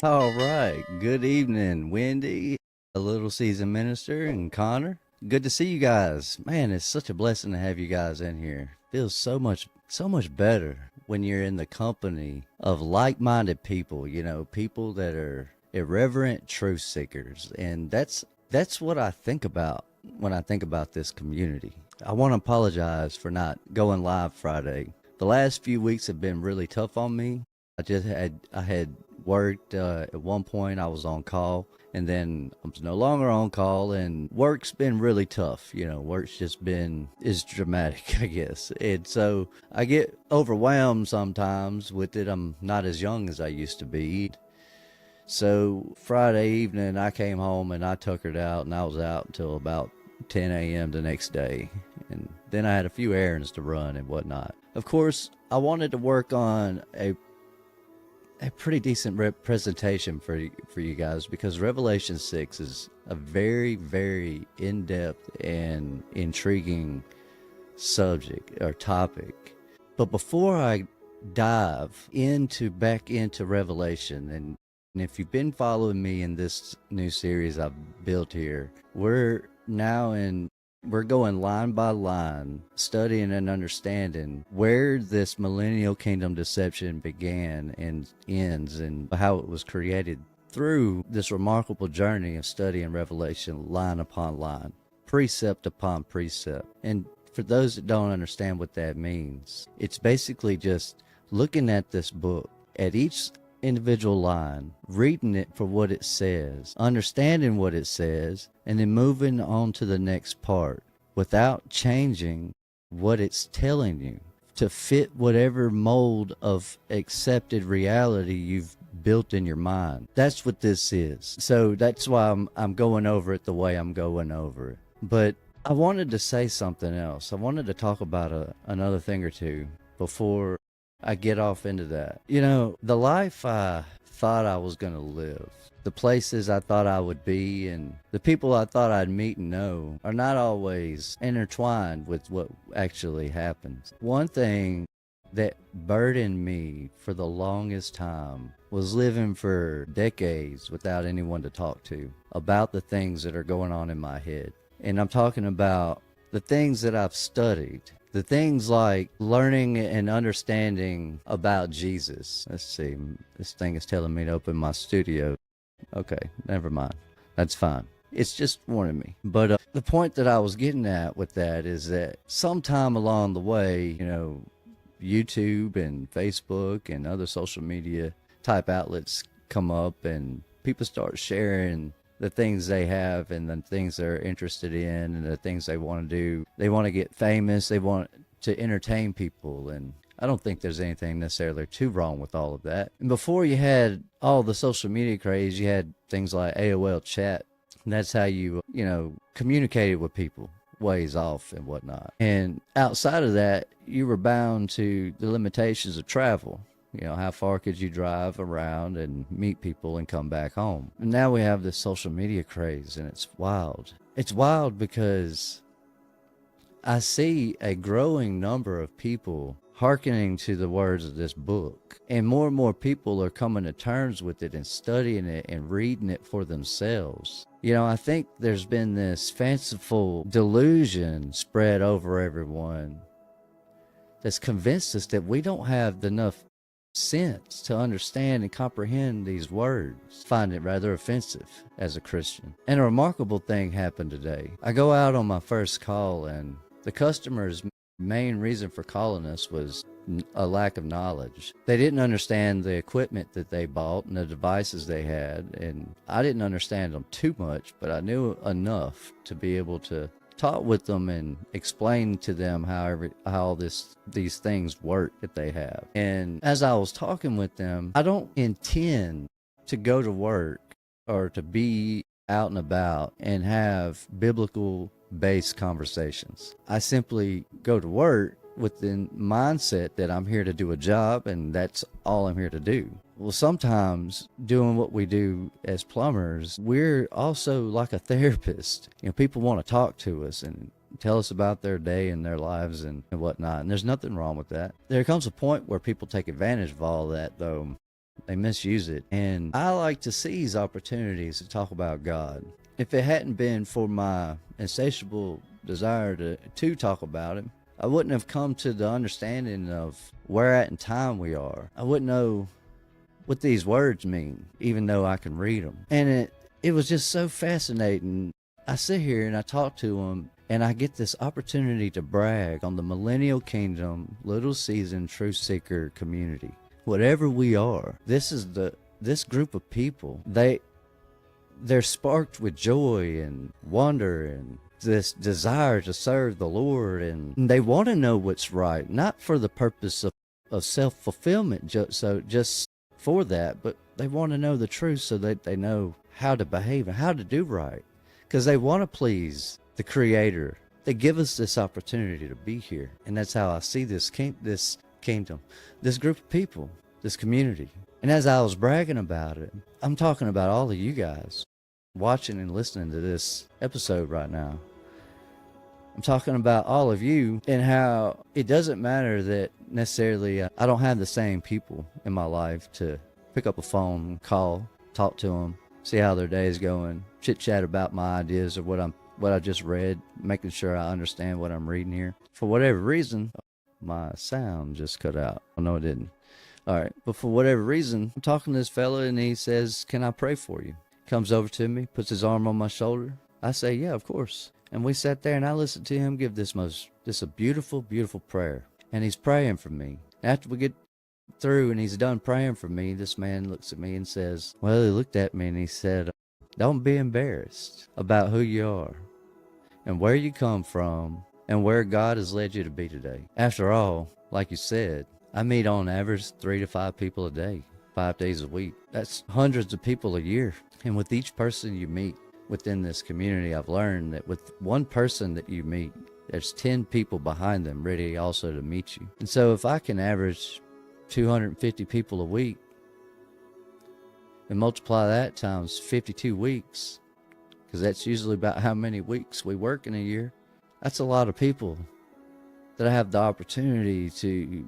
All right. Good evening, Wendy, a little seasoned minister, and Connor. Good to see you guys. Man, it's such a blessing to have you guys in here. Feels so much better when you're in the company of like-minded people, people that are irreverent truth seekers. And that's what I think about when I think about this community. I want to apologize for not going live Friday. The last few weeks have been really tough on me. I had worked, at one point I was on call, and then I'm no longer on call, and work's been really tough. Work's is dramatic, I guess. And so I get overwhelmed sometimes with it. I'm not as young as I used to be. So Friday evening I came home and I tuckered out, and I was out until about 10 a.m. the next day. And then I had a few errands to run and whatnot. Of course, I wanted to work on a pretty decent presentation for you guys, because Revelation 6 is a very, very in-depth and intriguing subject or topic. But before I dive back into Revelation, and if you've been following me in this new series I've built here, we're going line by line, studying and understanding where this millennial kingdom deception began and ends, and how it was created through this remarkable journey of studying Revelation line upon line, precept upon precept. And for those that don't understand what that means, it's basically just looking at this book, at each individual line, reading it for what it says, understanding what it says, and then moving on to the next part without changing what it's telling you to fit whatever mold of accepted reality you've built in your mind. That's what this is. So that's why I'm going over it the way I'm going over it. But I wanted to say something else. I wanted to talk about another thing or two before I get off into that. The life I thought I was going to live, the places I thought I would be, and the people I thought I'd meet and know are not always intertwined with what actually happens. One thing that burdened me for the longest time was living for decades without anyone to talk to about the things that are going on in my head. And I'm talking about the things that I've studied. The things like learning and understanding about Jesus. Let's see, this thing is telling me to open my studio. Okay, never mind. That's fine. It's just warning me. But the point that I was getting at with that is that sometime along the way, YouTube and Facebook and other social media type outlets come up, and people start sharing the things they have and the things they're interested in and the things they want to do. They want to get famous. They want to entertain people. And I don't think there's anything necessarily too wrong with all of that. And before you had all the social media craze, you had things like AOL chat. And that's how you communicated with people ways off and whatnot. And outside of that, you were bound to the limitations of travel. How far could you drive around and meet people and come back home? And now we have this social media craze, and it's wild. It's wild because I see a growing number of people hearkening to the words of this book, and more people are coming to terms with it and studying it and reading it for themselves. I think there's been this fanciful delusion spread over everyone that's convinced us that we don't have enough sense to understand and comprehend these words. Find it rather offensive as a Christian. And a remarkable thing happened today. I go out on my first call, and the customers main reason for calling us was a lack of knowledge. They didn't understand the equipment that they bought and the devices they had, and I didn't understand them too much, but I knew enough to be able to talk with them and explain to them how these things work that they have. And as I was talking with them, I don't intend to go to work or to be out and about and have biblical based conversations. I simply go to work with the mindset that I'm here to do a job and that's all I'm here to do. Well, sometimes doing what we do as plumbers, we're also like a therapist. People want to talk to us and tell us about their day and their lives and whatnot. And there's nothing wrong with that. There comes a point where people take advantage of all that, though. They misuse it. And I like to seize opportunities to talk about God. If it hadn't been for my insatiable desire to talk about him, I wouldn't have come to the understanding of where at in time we are. I wouldn't know what these words mean, even though I can read them. And it was just so fascinating. I sit here and I talk to them, and I get this opportunity to brag on the Millennial Kingdom, Little Season, Truth Seeker community. Whatever we are, this group of people, they're sparked with joy and wonder and this desire to serve the Lord, and they want to know what's right, not for the purpose of self-fulfillment, just for that, but they want to know the truth so that they know how to behave and how to do right, because they want to please the Creator. They give us this opportunity to be here, and that's how I see this kingdom, this group of people, this community. And as I was bragging about it, I'm talking about all of you guys watching and listening to this episode right now. I'm talking about all of you and how it doesn't matter that necessarily I don't have the same people in my life to pick up a phone, call, talk to them, see how their day is going, chit chat about my ideas or what I just read, making sure I understand what I'm reading here. For whatever reason, my sound just cut out. Oh, no, it didn't. All right. But for whatever reason, I'm talking to this fella and he says, "Can I pray for you?" Comes over to me, puts his arm on my shoulder. I say, "Yeah, of course." And we sat there and I listened to him give this a beautiful, beautiful prayer. And he's praying for me. After we get through and he's done praying for me, this man looks at me and says, well, he looked at me and he said, "Don't be embarrassed about who you are and where you come from and where God has led you to be today. After all, like you said, I meet on average 3 to 5 people a day, 5 days a week. That's hundreds of people a year. And with each person you meet within this community, I've learned that with one person that you meet, there's 10 people behind them ready also to meet you. And so if I can average 250 people a week and multiply that times 52 weeks, because that's usually about how many weeks we work in a year, that's a lot of people that I have the opportunity to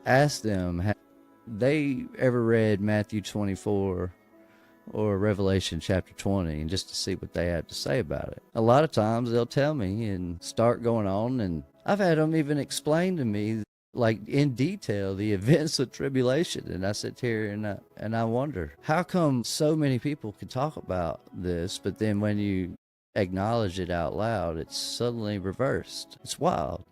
ask them, have they ever read Matthew 24 or Revelation chapter 20, and just to see what they have to say about it. A lot of times they'll tell me and start going on, and I've had them even explain to me, like in detail, the events of tribulation. And I sit here and I wonder, how come so many people can talk about this, but then when you acknowledge it out loud, it's suddenly reversed? It's wild.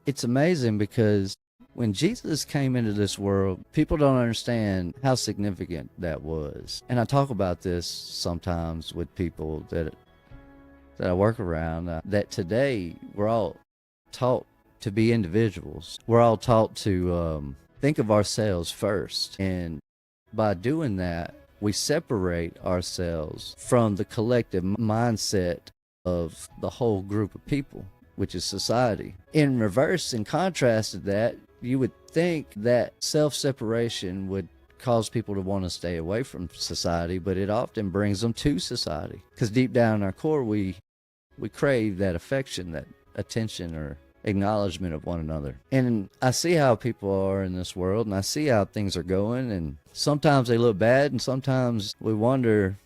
It's amazing, because when Jesus came into this world, people don't understand how significant that was. And I talk about this sometimes with people that I work around, that today we're all taught to be individuals. We're all taught to think of ourselves first. And by doing that, we separate ourselves from the collective mindset of the whole group of people, which is society. In reverse, in contrast to that, you would think that self-separation would cause people to want to stay away from society, but it often brings them to society. Because deep down in our core, we crave that affection, that attention or acknowledgement of one another. And I see how people are in this world, and I see how things are going, and sometimes they look bad, and sometimes we wonder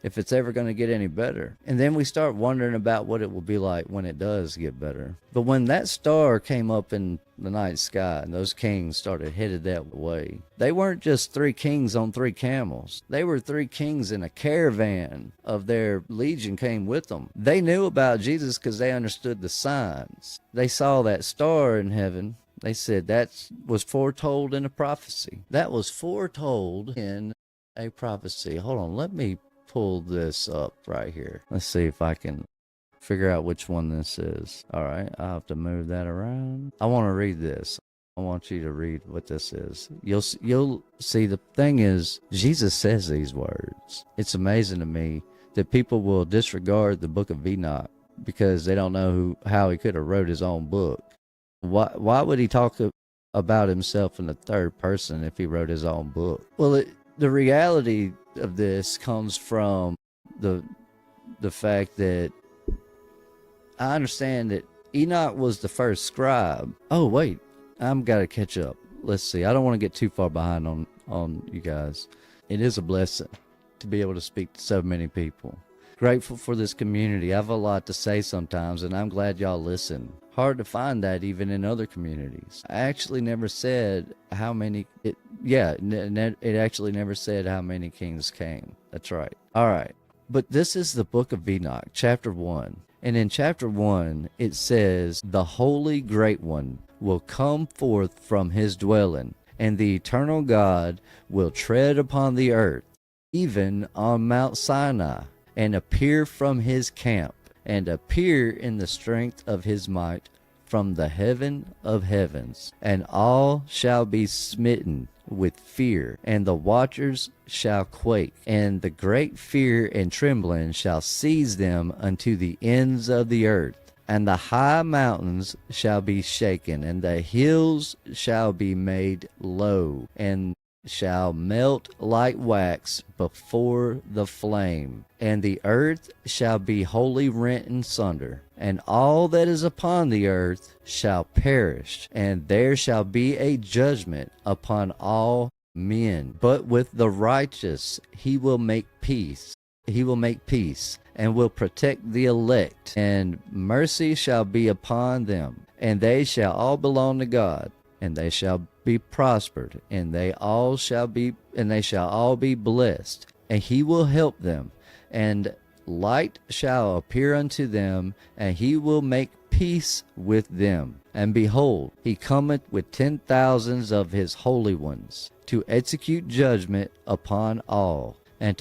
if it's ever going to get any better. And then we start wondering about what it will be like when it does get better. But when that star came up in the night sky and those kings started headed that way, they weren't just 3 kings on 3 camels. They were 3 kings in a caravan of their legion came with them. They knew about Jesus because they understood the signs. They saw that star in heaven. They said that was foretold in a prophecy. That was foretold in a prophecy. Hold on, let me pull this up right here. Let's see if I can figure out which one this is. All right, I'll have to move that around. I want to read this. I want you to read what this is. You'll see, the thing is, Jesus says these words. It's amazing to me that people will disregard the book of Enoch because they don't know how he could have wrote his own book. Why would he talk about himself in the third person if he wrote his own book? Well, the reality of this comes from the fact that I understand that Enoch was the first scribe. Oh, wait, I'm got to catch up. Let's see. I don't want to get too far behind on you guys. It is a blessing to be able to speak to so many people. Grateful for this community. I have a lot to say sometimes, and I'm glad y'all listen. Hard to find that even in other communities. I actually never said how many, it actually never said how many kings came. That's right. All right. But this is the book of Enoch, chapter 1. And in chapter 1, it says, "The Holy Great One will come forth from his dwelling, and the eternal God will tread upon the earth, even on Mount Sinai, and appear from his camp, and appear in the strength of his might from the heaven of heavens. And all shall be smitten with fear, and the watchers shall quake, and the great fear and trembling shall seize them unto the ends of the earth. And the high mountains shall be shaken, and the hills shall be made low, and shall melt like wax before the flame, and the earth shall be wholly rent in sunder, and all that is upon the earth shall perish, and there shall be a judgment upon all men. But with the righteous he will make peace. He will make peace, and will protect the elect, and mercy shall be upon them, and they shall all belong to God, and they shall be prospered, and they shall all be blessed, and he will help them, and light shall appear unto them, and he will make peace with them. And behold, he cometh with 10,000s of his holy ones, to execute judgment upon all, and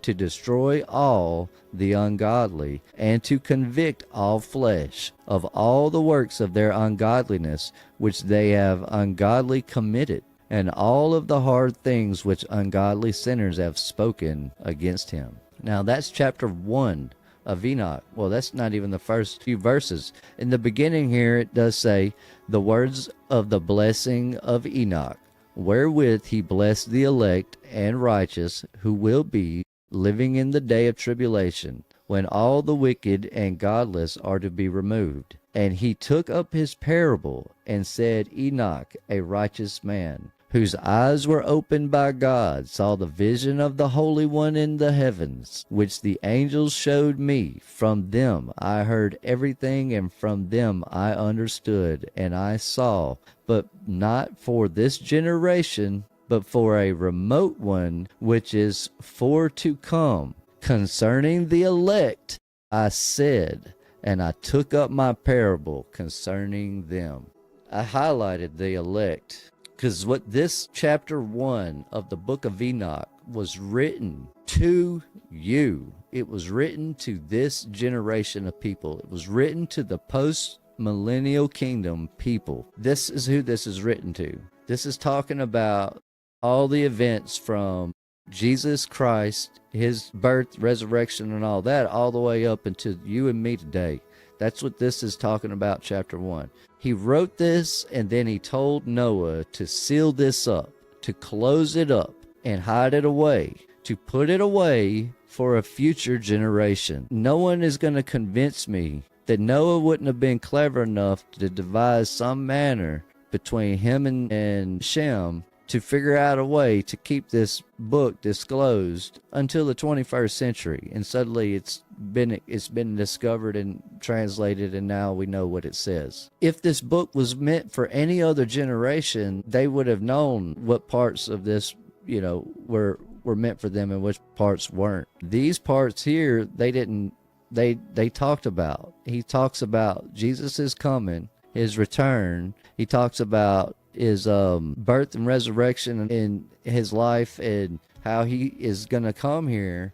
to destroy all the ungodly, and to convict all flesh of all the works of their ungodliness which they have ungodly committed, and all of the hard things which ungodly sinners have spoken against him." Now that's chapter 1 of Enoch. Well, that's not even the first few verses. In the beginning here it does say, "The words of the blessing of Enoch, wherewith he blessed the elect and righteous, who will be living in the day of tribulation, when all the wicked and godless are to be removed. And he took up his parable, and said, Enoch, a righteous man, whose eyes were opened by God, saw the vision of the Holy One in the heavens, which the angels showed me. From them I heard everything, and from them I understood, and I saw, but not for this generation, but for a remote one, which is for to come. Concerning the elect, I said, and I took up my parable concerning them." I highlighted the elect because what this chapter 1 of the book of Enoch was written to you. It was written to this generation of people. It was written to the post-millennial kingdom people. This is who this is written to. This is talking about all the events from Jesus Christ, his birth, resurrection, and all that, all the way up into you and me today. That's what this is talking about, chapter 1. He wrote this, and then he told Noah to seal this up, to close it up, and hide it away, to put it away for a future generation. No one is going to convince me that Noah wouldn't have been clever enough to devise some manner between him and Shem to figure out a way to keep this book disclosed until the 21st century. And suddenly it's been discovered and translated, and now we know what it says. If this book was meant for any other generation, they would have known what parts of this, were meant for them and which parts weren't. These parts here, they didn't. They talked about. He talks about Jesus' coming, his return. He talks about his birth and resurrection in his life, and how he is going to come here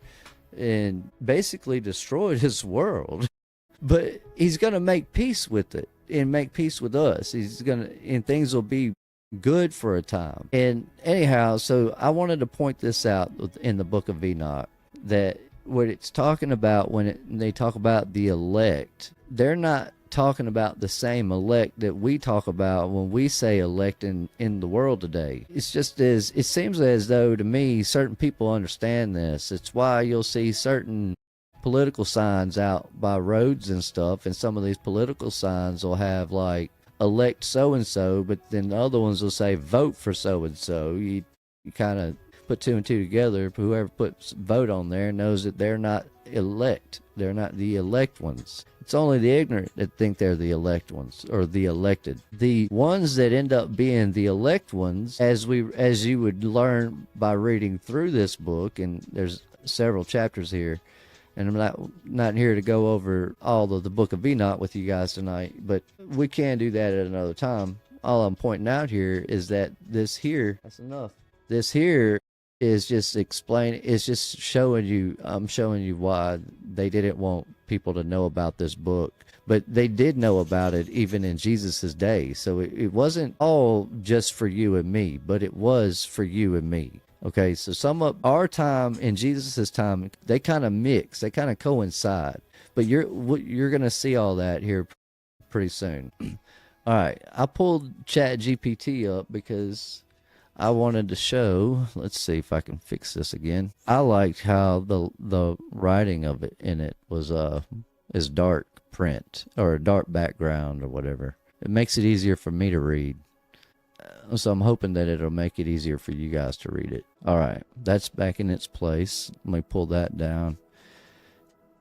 and basically destroy this world. But he's going to make peace with it and make peace with us. And things will be good for a time. And anyhow, so I wanted to point this out in the book of Enoch, that what it's talking about when they talk about the elect, they're not talking about the same elect that we talk about when we say elect in the world today. It's just it seems as though, to me, certain people understand this. It's why you'll see certain political signs out by roads and stuff, and some of these political signs will have like elect so and so, but then the other ones will say vote for so and so. You kind of put two and two together. Whoever puts vote on there knows that they're not elect. They're not the elect ones. It's only the ignorant that think they're the elect ones, or the elected. The ones that end up being the elect ones, as you would learn by reading through this book, and there's several chapters here, and I'm not here to go over all of the book of Enoch with you guys tonight, but we can do that at another time. All I'm pointing out here is that this here, that's enough. This here is just showing you, I'm showing you why they didn't want people to know about this book. But they did know about it even in Jesus's day. So it wasn't all just for you and me, but it was for you and me. Okay, so some of our time and Jesus's time, they kind of mix, they kind of coincide. But you're going to see all that here pretty soon. All right, I pulled ChatGPT up because I wanted to show, let's see if I can fix this again. I liked how the writing of it in it was is dark print, or a dark background, or whatever. It makes it easier for me to read. So I'm hoping that it'll make it easier for you guys to read it. All right, that's back in its place. Let me pull that down.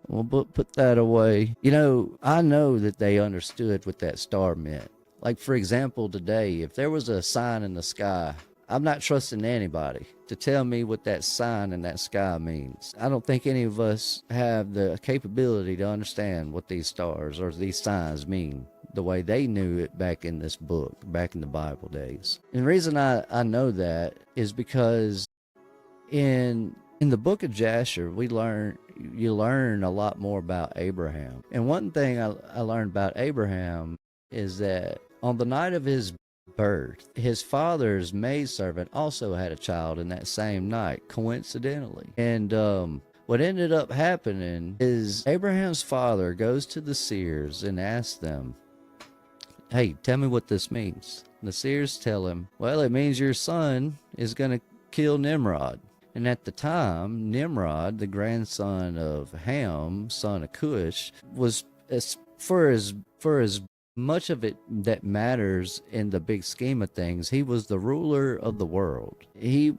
We'll put that away. I know that they understood what that star meant. Like, for example, today, if there was a sign in the sky, I'm not trusting anybody to tell me what that sign in that sky means. I don't think any of us have the capability to understand what these stars or these signs mean the way they knew it back in this book, back in the Bible days. And the reason I know that is because in the book of Jasher, you learn a lot more about Abraham. And one thing I learned about Abraham is that on the night of his birth, his father's maidservant also had a child in that same night, coincidentally. And what ended up happening is Abraham's father goes to the seers and asks them, hey, tell me what this means. The seers tell him, well, it means your son is going to kill Nimrod. And at the time, Nimrod, the grandson of Ham, son of Cush, was, for as much of it that matters in the big scheme of things, he was the ruler of the world. He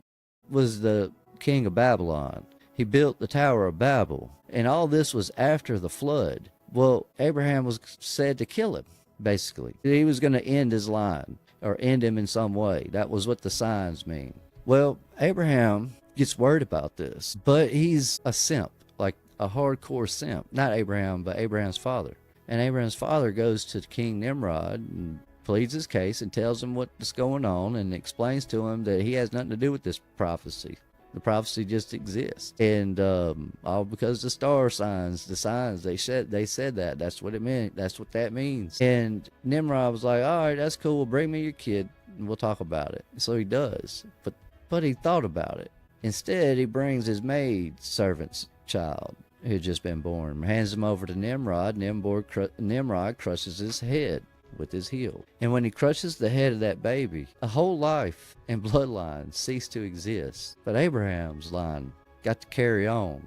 was the king of Babylon. He built the Tower of Babel. And all this was after the flood. Well, Abraham was said to kill him, basically. He was going to end his line, or end him in some way. That was what the signs mean. Well, Abraham gets worried about this, but he's a simp, like a hardcore simp. Not Abraham, but Abraham's father. And Abraham's father goes to King Nimrod and pleads his case and tells him what's going on and explains to him that he has nothing to do with this prophecy. The prophecy just exists. And all because the star signs, the signs, they said that. That's what it meant. That's what that means. And Nimrod was like, all right, that's cool. Bring me your kid and we'll talk about it. So he does. But he thought about it. Instead, he brings his maid servant's child, who had just been born, hands him over to Nimrod. Nimrod crushes his head with his heel. And when he crushes the head of that baby, a whole life and bloodline ceased to exist. But Abraham's line got to carry on.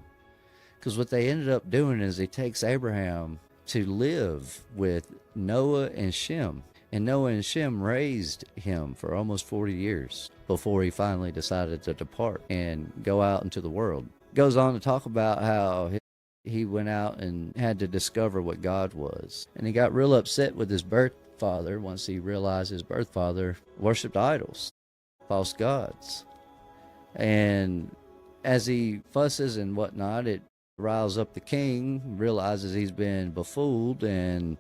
Because what they ended up doing is he takes Abraham to live with Noah and Shem. And Noah and Shem raised him for almost 40 years before he finally decided to depart and go out into the world. Goes on to talk about how he went out and had to discover what God was. And he got real upset with his birth father once he realized his birth father worshipped idols, false gods. And as he fusses and whatnot, it riles up the king, realizes he's been befooled, and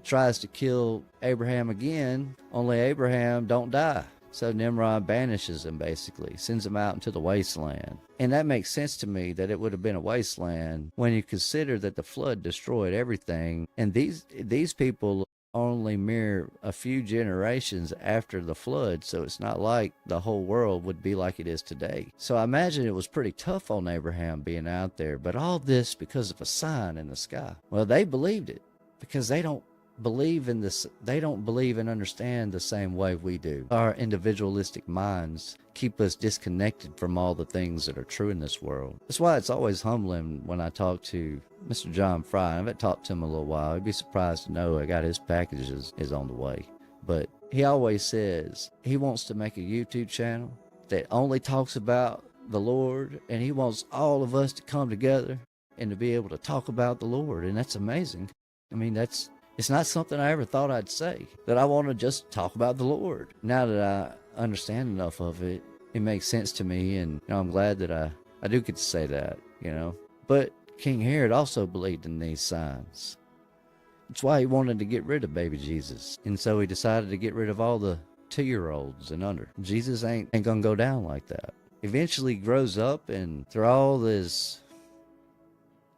tries to kill Abraham again, only Abraham don't die. So Nimrod banishes him, basically, sends him out into the wasteland. And that makes sense to me, that it would have been a wasteland when you consider that the flood destroyed everything. And these people only mere a few generations after the flood, so it's not like the whole world would be like it is today. So I imagine it was pretty tough on Abraham being out there, but all this because of a sign in the sky. Well, they believed it because they don't believe in this. They don't believe and understand the same way we do. Our individualistic minds keep us disconnected from all the things that are true in this world. That's why it's always humbling when I talk to Mr. John Fry. I haven't talked to him a little while. He'd be surprised to know I got his packages is on the way. But he always says he wants to make a YouTube channel that only talks about the Lord, and he wants all of us to come together and to be able to talk about the Lord. And that's amazing. I mean, it's not something I ever thought I'd say, that I want to just talk about the Lord. Now that I understand enough of it, it makes sense to me, and I'm glad that I do get to say that, But King Herod also believed in these signs. That's why he wanted to get rid of baby Jesus. And so he decided to get rid of all the 2-year-olds and under. Jesus ain't gonna go down like that. Eventually he grows up, and through all this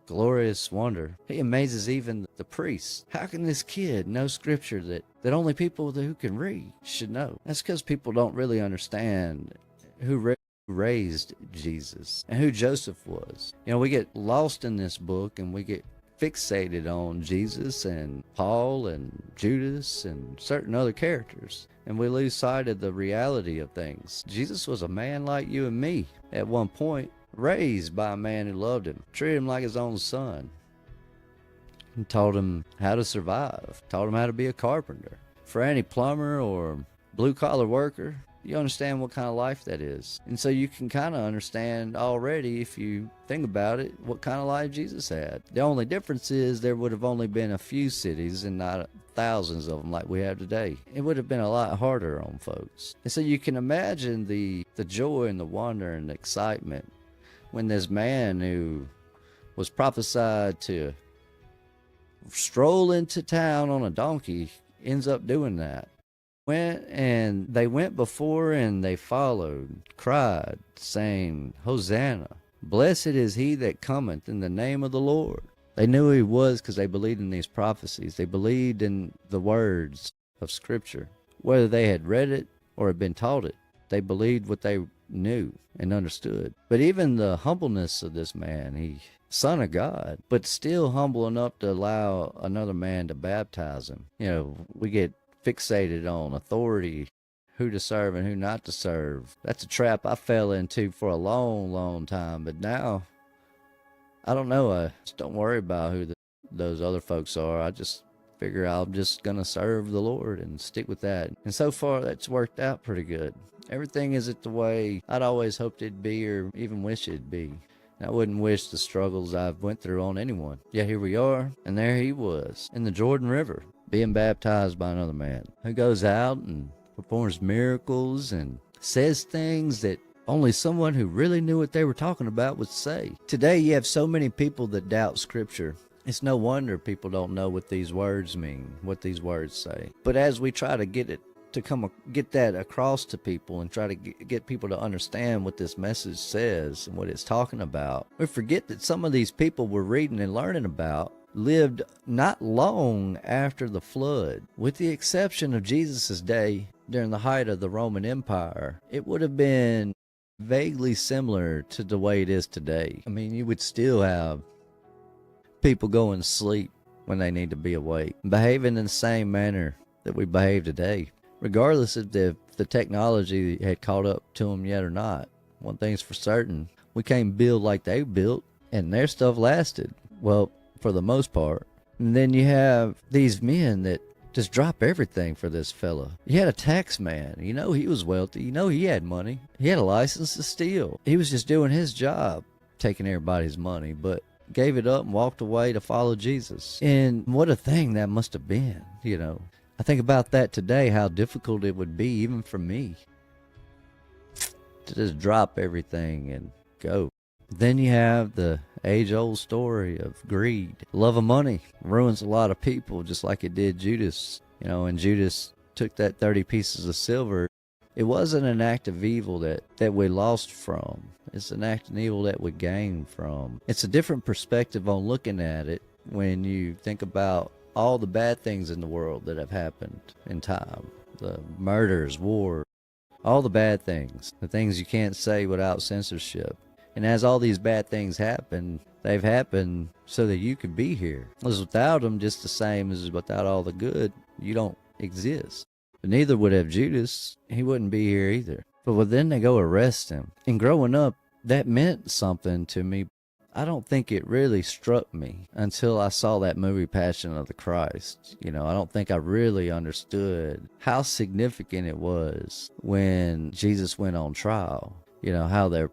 glorious wonder, he amazes even the priests. How can this kid know scripture that only people who can read should know? That's because people don't really understand who raised Jesus and who Joseph was. We get lost in this book, and we get fixated on Jesus and Paul and Judas and certain other characters, and we lose sight of the reality of things. Jesus was a man like you and me at one point, raised by a man who loved him, treated him like his own son, and taught him how to survive, taught him how to be a carpenter. For any plumber or blue-collar worker, you understand what kind of life that is. And so you can kind of understand already, if you think about it, what kind of life Jesus had. The only difference is there would have only been a few cities and not thousands of them like we have today. It would have been a lot harder on folks. And so you can imagine the joy and the wonder and the excitement when this man who was prophesied to stroll into town on a donkey ends up doing that. They went before and they followed, cried, saying, Hosanna, blessed is he that cometh in the name of the Lord. They knew who he was because they believed in these prophecies. They believed in the words of Scripture. Whether they had read it or had been taught it, they believed what they knew and understood. But even the humbleness of this man, he son of God, but still humble enough to allow another man to baptize him. We get fixated on authority, who to serve and who not to serve. That's a trap I fell into for a long, long time. But now, I don't know. I just don't worry about who those other folks are. I just figure I'm just going to serve the Lord and stick with that. And so far, that's worked out pretty good. Everything isn't the way I'd always hoped it'd be or even wish it'd be. And I wouldn't wish the struggles I've went through on anyone. Yet here we are, and there he was in the Jordan River, being baptized by another man who goes out and performs miracles and says things that only someone who really knew what they were talking about would say. Today, you have so many people that doubt Scripture. It's no wonder people don't know what these words mean, what these words say. But as we try to get that across to people and try to get people to understand what this message says and what it's talking about, we forget that some of these people we're reading and learning about lived not long after the flood. With the exception of Jesus' day during the height of the Roman Empire, it would have been vaguely similar to the way it is today. I mean, you would still have people going to sleep when they need to be awake, behaving in the same manner that we behave today, regardless if the technology had caught up to them yet or not. One thing's for certain, we can't build like they built, and their stuff lasted. Well, for the most part. And then you have these men that Just drop everything for this fella. You had a tax man. You know he was wealthy. You know he had money. He had a license to steal. He was just doing his job, taking everybody's money, but gave it up and walked away to follow Jesus. And what a thing that must have been, you know. I think about that today, how difficult it would be even for me to just drop everything and go. Then you have the age-old story of greed. Love of money ruins a lot of people, just like it did Judas. You know, and Judas took that 30 pieces of silver. It wasn't an act of evil that we lost from. It's an act of evil that we gained from. It's a different perspective on looking at it when you think about all the bad things in the world that have happened in time. The murders, war, all the bad things. The things you can't say without censorship. And as all these bad things happen, they've happened so that you could be here. Because without them, just the same as without all the good, you don't exist. But neither would have Judas. He wouldn't be here either. But then they go arrest him. And growing up, that meant something to me. I don't think it really struck me until I saw that movie Passion of the Christ. You know, I don't think I really understood how significant it was when Jesus went on trial. You know, how the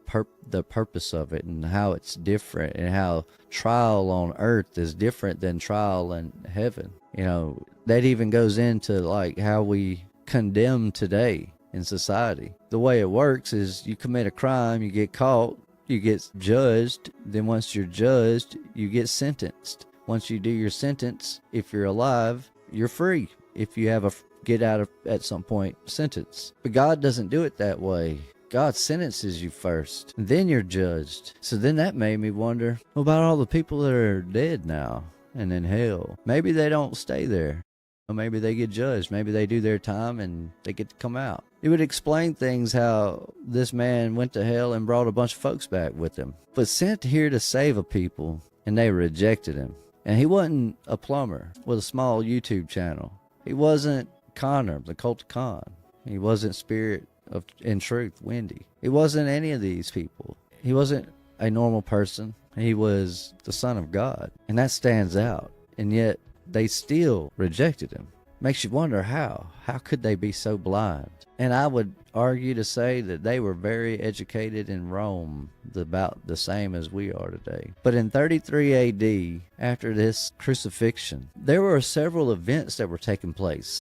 purpose of it and how it's different and how trial on earth is different than trial in heaven. You know, that even goes into like how we condemn today in society. The way it works is you commit a crime, you get caught, you get judged. Then once you're judged, you get sentenced. Once you do your sentence, if you're alive, you're free. If you have a get out of at some point sentence. But God doesn't do it that way. God sentences you first, and then you're judged. So then that made me wonder, what about all the people that are dead now and in hell? Maybe they don't stay there. Or maybe they get judged. Maybe they do their time and they get to come out. It would explain things how this man went to hell and brought a bunch of folks back with him, but sent here to save a people, and they rejected him. And he wasn't a plumber with a small YouTube channel. He wasn't Connor, the cult of Con. He wasn't Spirit of in Truth, Wendy. He wasn't any of these people. He wasn't a normal person. He was the Son of God. And that stands out. And yet they still rejected him. Makes you wonder how. How could they be so blind? And I would argue to say that they were very educated in Rome, about the same as we are today. But in 33 AD, after this crucifixion, there were several events that were taking place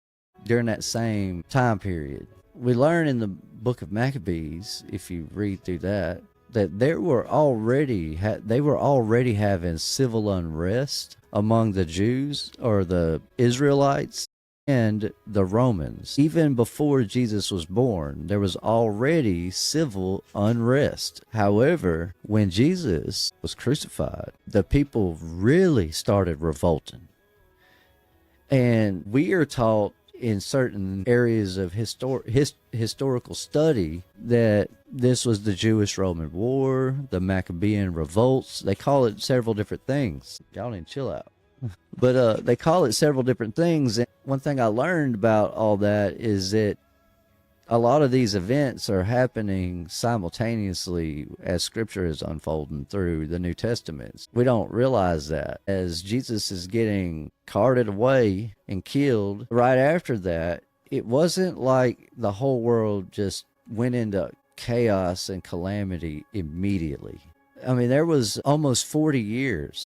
during that same time period. We learn in the book of Maccabees, if you read through that they were already having civil unrest among the Jews or the Israelites and the Romans. Even before Jesus was born, there was already civil unrest. However, when Jesus was crucified, the people really started revolting. And we are taught in certain areas of historical study that this was the Jewish-Roman War, the Maccabean revolts. They call it several different things. Y'all need to chill out. But they call it several different things. And one thing I learned about all that is that a lot of these events are happening simultaneously as Scripture is unfolding through the New Testaments. We don't realize that. As Jesus is getting carted away and killed, right after that, it wasn't like the whole world just went into chaos and calamity immediately. I mean, there was almost 40 years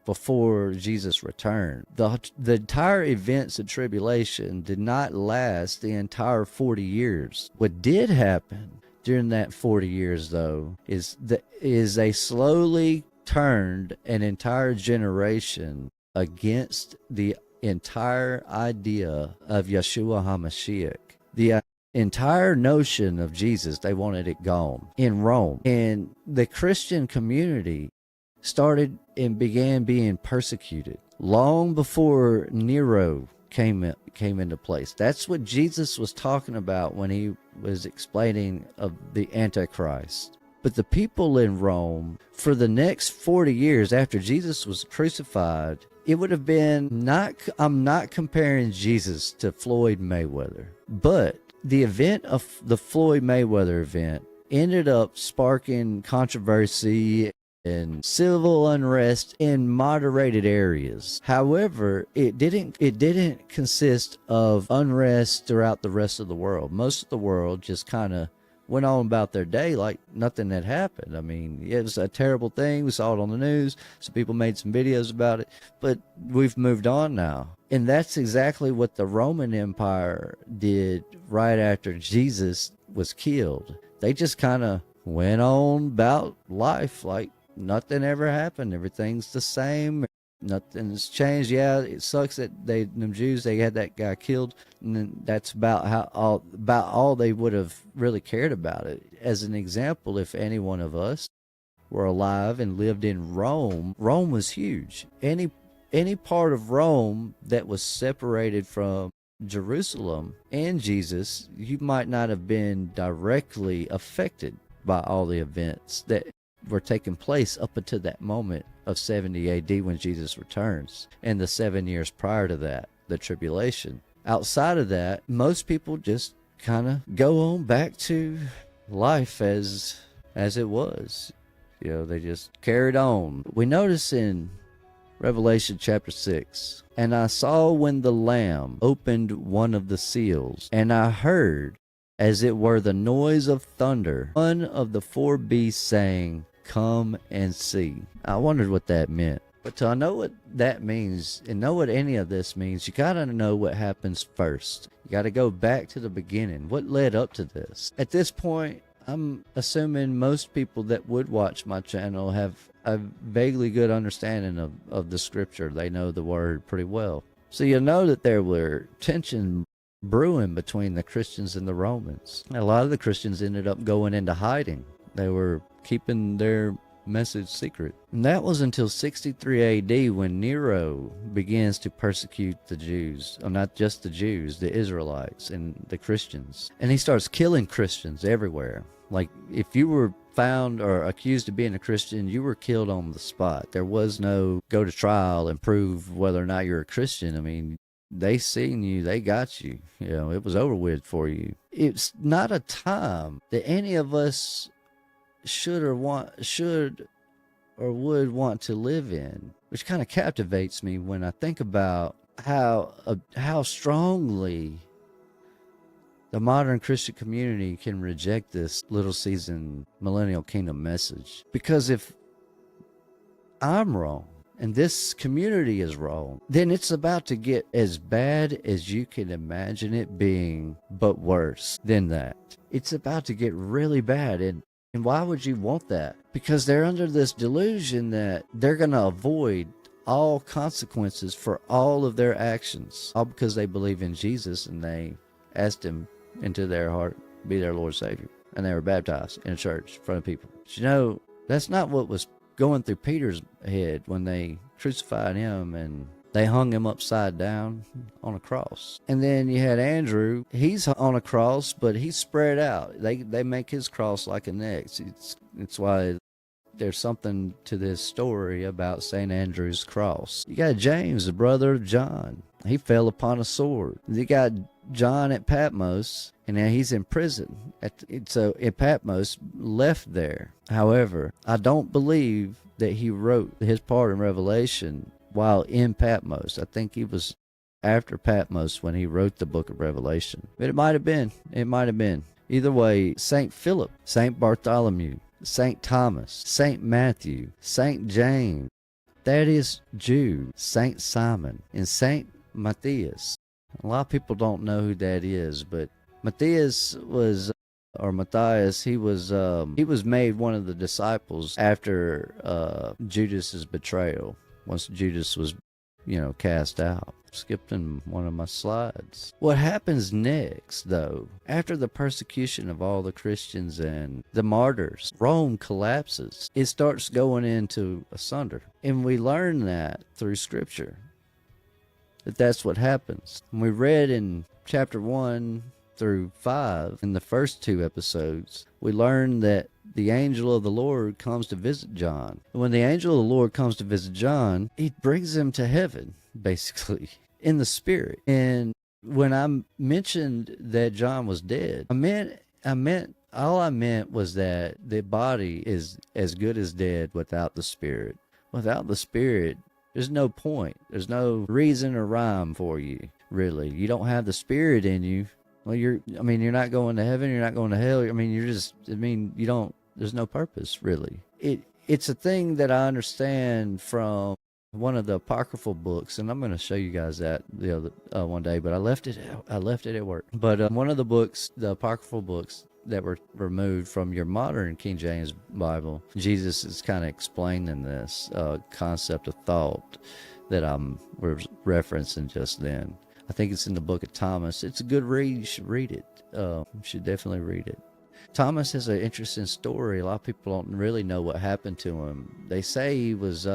before Jesus returned. The entire events of tribulation did not last the entire 40 years. What did happen during that 40 years, though, is they slowly turned an entire generation against the entire idea of Yeshua HaMashiach. The entire notion of Jesus, they wanted it gone in Rome. And the Christian community started and began being persecuted long before Nero came into place. That's what Jesus was talking about when he was explaining of the Antichrist. But the people in Rome, for the next 40 years after Jesus was crucified, it would have been I'm not comparing Jesus to Floyd Mayweather, but the event of the Floyd Mayweather event ended up sparking controversy and civil unrest in moderated areas. However, it didn't consist of unrest throughout the rest of the world. Most of the world just kind of went on about their day like nothing had happened. I mean, it was a terrible thing. We saw it on the news. Some people made some videos about it, but we've moved on now. And that's exactly what the Roman Empire did right after Jesus was killed. They just kind of went on about life like nothing ever happened. Everything's the same. Nothing's changed. Yeah, it sucks that them Jews, they had that guy killed, and then that's about all they would have really cared about it. As an example, if any one of us were alive and lived in Rome, Rome was huge. Any part of Rome that was separated from Jerusalem and Jesus, you might not have been directly affected by all the events that were taking place up until that moment of 70 AD when Jesus returns, and the 7 years prior to that, the tribulation. Outside of that, most people just kind of go on back to life as it was. You know, they just carried on. We notice in Revelation chapter 6, and I saw when the Lamb opened one of the seals, and I heard, as it were the noise of thunder, one of the four beasts saying, "Come and see." I wondered what that meant. But to know what that means and know what any of this means, you gotta know what happens first. You gotta go back to the beginning. What led up to this? At this point, I'm assuming most people that would watch my channel have a vaguely good understanding of the scripture. They know the word pretty well. So you know that there were tension brewing between the Christians and the Romans. A lot of the Christians ended up going into hiding. They were keeping their message secret. And that was until 63 AD when Nero begins to persecute the Jews. Well, not just the Jews, the Israelites and the Christians. And he starts killing Christians everywhere. Like, if you were found or accused of being a Christian, you were killed on the spot. There was no go to trial and prove whether or not you're a Christian. I mean, they seen you, they got you. You know, it was over with for you. It's not a time that any of us should or would want to live in, which kind of captivates me when I think about how strongly the modern Christian community can reject this little season millennial kingdom message. Because if I'm wrong and this community is wrong, then it's about to get as bad as you can imagine it being, but worse than that. It's about to get really bad. And why would you want that? Because they're under this delusion that they're going to avoid all consequences for all of their actions, all because they believe in Jesus and they asked him into their heart, be their Lord Savior, and they were baptized in a church in front of people. But you know, that's not what was going through Peter's head when they crucified him and they hung him upside down on a cross. And then you had Andrew. He's on a cross, but he's spread out. They make his cross like an X. It's why there's something to this story about St. Andrew's cross. You got James, the brother of John. He fell upon a sword. You got John at Patmos, and now he's in prison. So at Patmos, left there. However, I don't believe that he wrote his part in Revelation while in Patmos. I think he was after Patmos when he wrote the book of Revelation. But it might have been. It might have been. Either way, St. Philip, St. Bartholomew, St. Thomas, St. Matthew, St. James, that is Jude, St. Simon, and St. Matthias. A lot of people don't know who that is, but Matthias was, or Matthias, he was made one of the disciples after Judas's betrayal. Once Judas was, cast out. Skipped in one of my slides. What happens next, though, after the persecution of all the Christians and the martyrs, Rome collapses. It starts going into asunder. And we learn that through Scripture, that's what happens. And we read in chapter 1 through 5, in the first two episodes, we learn that the angel of the Lord comes to visit John. And when the angel of the Lord comes to visit John, he brings him to heaven, basically, in the spirit. And when I mentioned that John was dead, I All I meant was that the body is as good as dead without the spirit. Without the spirit, there's no point. There's no reason or rhyme for you, really. You don't have the spirit in you. Well, you're not going to heaven, you're not going to hell. You don't, there's no purpose, really. It's a thing that I understand from one of the apocryphal books, and I'm going to show you guys that the other one day, but I left it at work. But one of the books, the apocryphal books that were removed from your modern King James Bible, Jesus is kind of explaining this concept of thought that I'm referencing just then. I think it's in the book of Thomas. It's a good read. You should read it. You should definitely read it. Thomas has an interesting story. A lot of people don't really know what happened to him. They say he was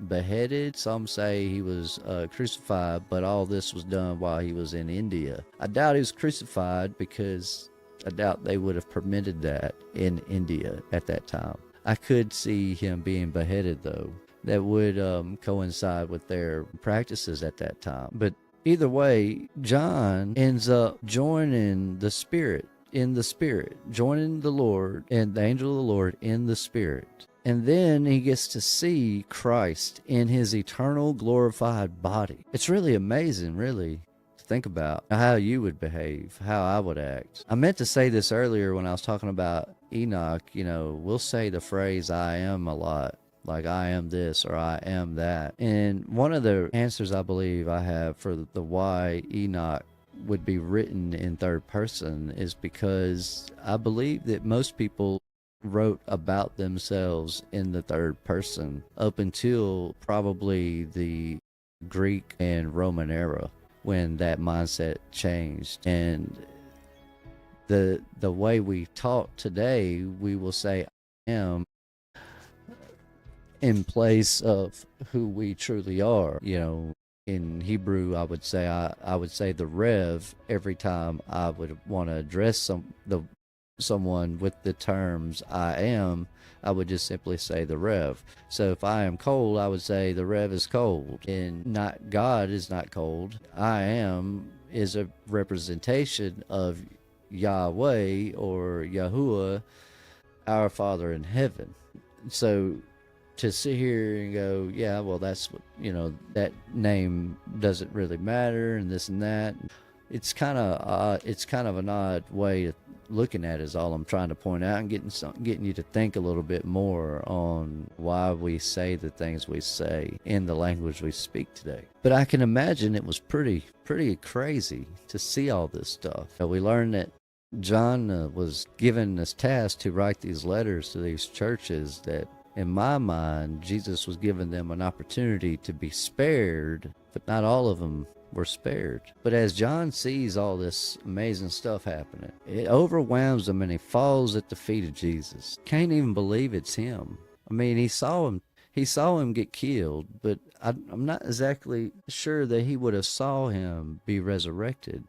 beheaded. Some say he was crucified, but all this was done while he was in India. I doubt he was crucified because I doubt they would have permitted that in India at that time. I could see him being beheaded, though. That would coincide with their practices at that time. But either way, John ends up joining the Spirit. In the Spirit, joining the Lord and the angel of the Lord in the Spirit. And then he gets to see Christ in his eternal glorified body. It's really amazing, really, to think about how you would behave, how I would act. I meant to say this earlier when I was talking about Enoch. We'll say the phrase I am a lot. Like I am this or I am that. And one of the answers I believe I have for the why Enoch would be written in third person is because I believe that most people wrote about themselves in the third person up until probably the Greek and Roman era, when that mindset changed. And the way we talk today, we will say I am in place of who we truly are. In Hebrew, I would say the Rev every time I would want to address someone with the terms I am. I would just simply say the Rev. So if I am cold, I would say the Rev is cold. And not God is not cold. I am is a representation of Yahweh or Yahuwah, our Father in heaven. So to sit here and go, yeah, well, that's what, that name doesn't really matter and this and that. It's kind of an odd way of looking at it, is all I'm trying to point out, and getting you to think a little bit more on why we say the things we say in the language we speak today. But I can imagine it was pretty crazy to see all this stuff. We learned that John was given this task to write these letters to these churches that, in my mind, Jesus was giving them an opportunity to be spared, but not all of them were spared. But as John sees all this amazing stuff happening, it overwhelms him and he falls at the feet of Jesus. Can't even believe it's him. He saw him get killed, but I'm not exactly sure that he would have saw him be resurrected,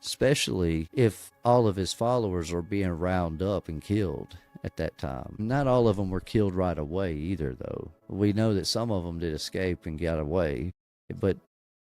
especially if all of his followers were being rounded up and killed at that time. Not all of them were killed right away either, though. We know that some of them did escape and got away, but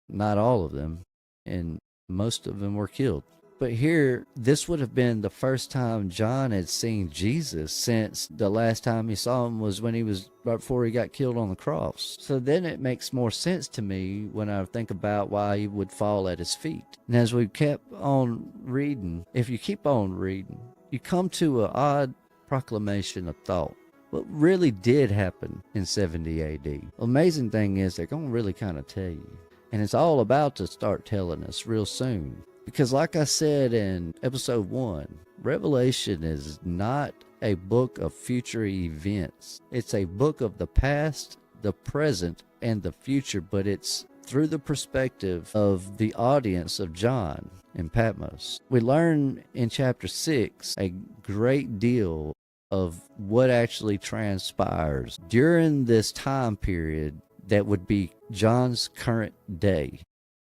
not all of them, and most of them were killed. But here, this would have been the first time John had seen Jesus since the last time he saw him was when he was right before he got killed on the cross. So then it makes more sense to me when I think about why he would fall at his feet. And as we kept on reading, if you keep on reading, you come to an odd proclamation of thought. What really did happen in 70 AD? The amazing thing is they're going to really kind of tell you. And it's all about to start telling us real soon. Because like I said in episode 1, Revelation is not a book of future events. It's a book of the past, the present, and the future, but it's through the perspective of the audience of John in Patmos. We learn in chapter 6 a great deal of what actually transpires during this time period that would be John's current day.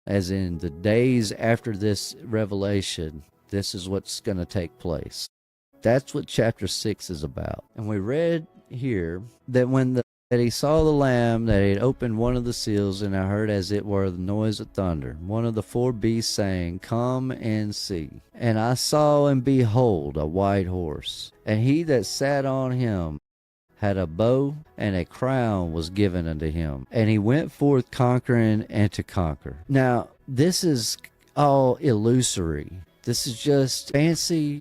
As in the days after this revelation, this is what's going to take place. That's what chapter 6 is about. And we read here that when the that he saw the Lamb that had opened one of the seals, and I heard as it were the noise of thunder, one of the four beasts saying, Come and see. And I saw and behold a white horse, and he that sat on him had a bow, and a crown was given unto him. And he went forth conquering and to conquer. Now, this is all illusory. This is just fancy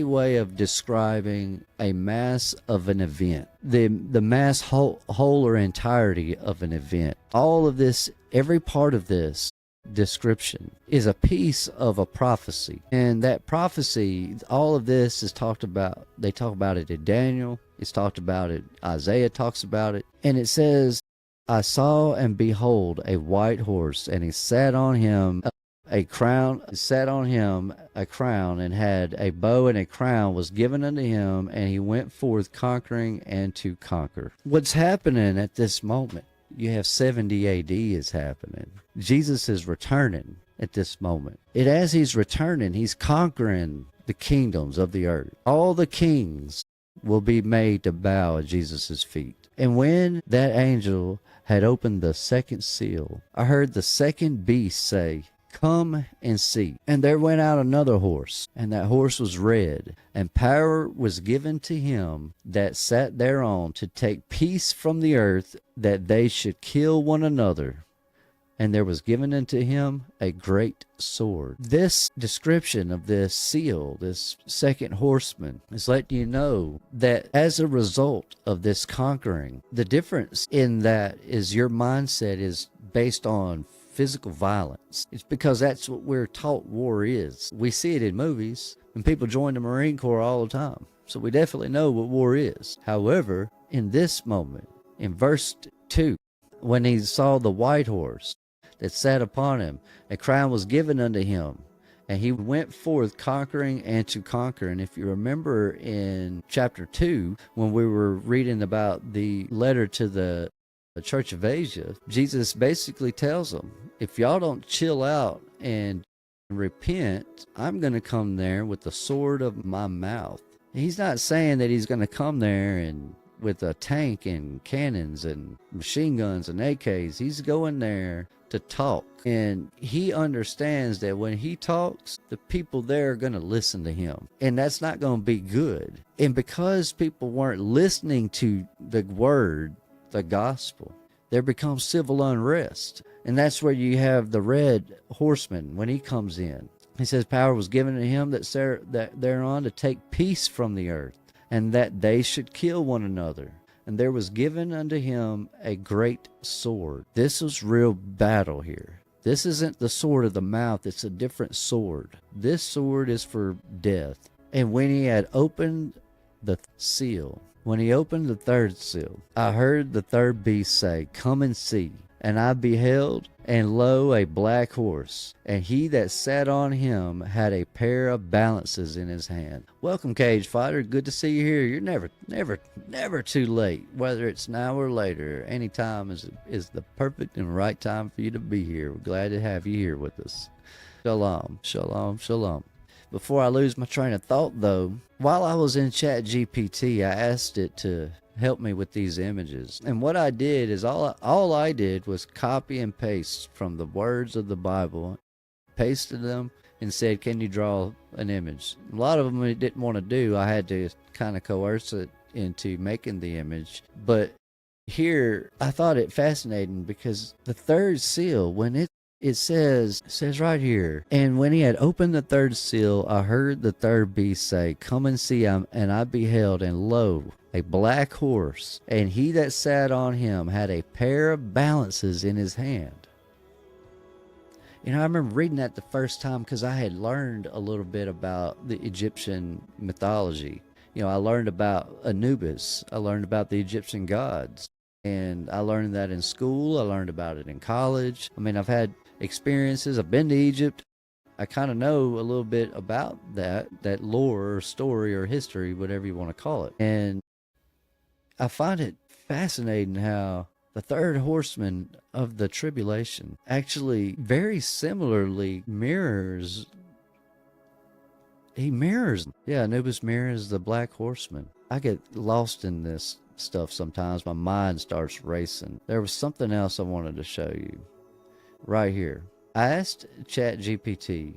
way of describing a mass of an event, the mass whole or entirety of an event. All of this, every part of this description is a piece of a prophecy, and that prophecy, all of this is talked about. They talk about it in Daniel, it's talked about it, Isaiah talks about it, and it says, I saw and behold a white horse, and he sat on him a crown, and had a bow, and a crown was given unto him, and he went forth conquering and to conquer. What's happening at this moment? You have 70 AD is happening. Jesus is returning at this moment. And as he's returning, he's conquering the kingdoms of the earth. All the kings will be made to bow at Jesus' feet. And when that angel had opened the second seal, I heard the second beast say, Come and see. And there went out another horse, and that horse was red, and power was given to him that sat thereon to take peace from the earth, that they should kill one another. And there was given unto him a great sword. This description of this seal, this second horseman, is letting you know that as a result of this conquering, the difference in that is your mindset is based on physical violence. It's because that's what we're taught war is. We see it in movies, and people join the Marine Corps all the time. So we definitely know what war is. However, in this moment, in verse 2, when he saw the white horse that sat upon him, a crown was given unto him, and he went forth conquering and to conquer. And if you remember in chapter 2, when we were reading about the letter to the Church of Asia, Jesus basically tells them, if y'all don't chill out and repent, I'm going to come there with the sword of my mouth. He's not saying that he's going to come there and with a tank and cannons and machine guns and AKs. He's going there to talk. And he understands that when he talks, the people there are going to listen to him. And that's not going to be good. And because people weren't listening to the word, the gospel, there becomes civil unrest. And that's where you have the red horseman when he comes in. He says power was given to him that thereon to take peace from the earth, and that they should kill one another. And there was given unto him a great sword. This was real battle here. This isn't the sword of the mouth, it's a different sword. This sword is for death. And when he had opened the seal, when he opened the third seal, I heard the third beast say, Come and see. And I beheld, and lo, a black horse, and he that sat on him had a pair of balances in his hand. Welcome, Cage Fighter. Good to see you here. You're never too late. Whether it's now or later, any time is the perfect and right time for you to be here. We're glad to have you here with us. Shalom, shalom, shalom. Before I lose my train of thought, though, while I was in ChatGPT, I asked it to help me with these images. And what I did is all I did was copy and paste from the words of the Bible, pasted them, and said, can you draw an image? A lot of them it didn't want to do. I had to kind of coerce it into making the image. But here, I thought it fascinating because the third seal, when it says right here, and when he had opened the third seal, I heard the third beast say, Come and see. And I beheld, and lo, a black horse, and he that sat on him had a pair of balances in his hand. You know, I remember reading that the first time because I had learned a little bit about the Egyptian mythology. You know, I learned about Anubis. I learned about the Egyptian gods. And I learned that in school. I learned about it in college. I mean, I've had experiences. I've been to Egypt. I kind of know a little bit about that lore or story or history, whatever you want to call it. And I find it fascinating how the third horseman of the tribulation actually very similarly mirrors. Yeah, Anubis mirrors the black horseman. I get lost in this stuff sometimes, my mind starts racing. There was something else I wanted to show you right here. I asked ChatGPT,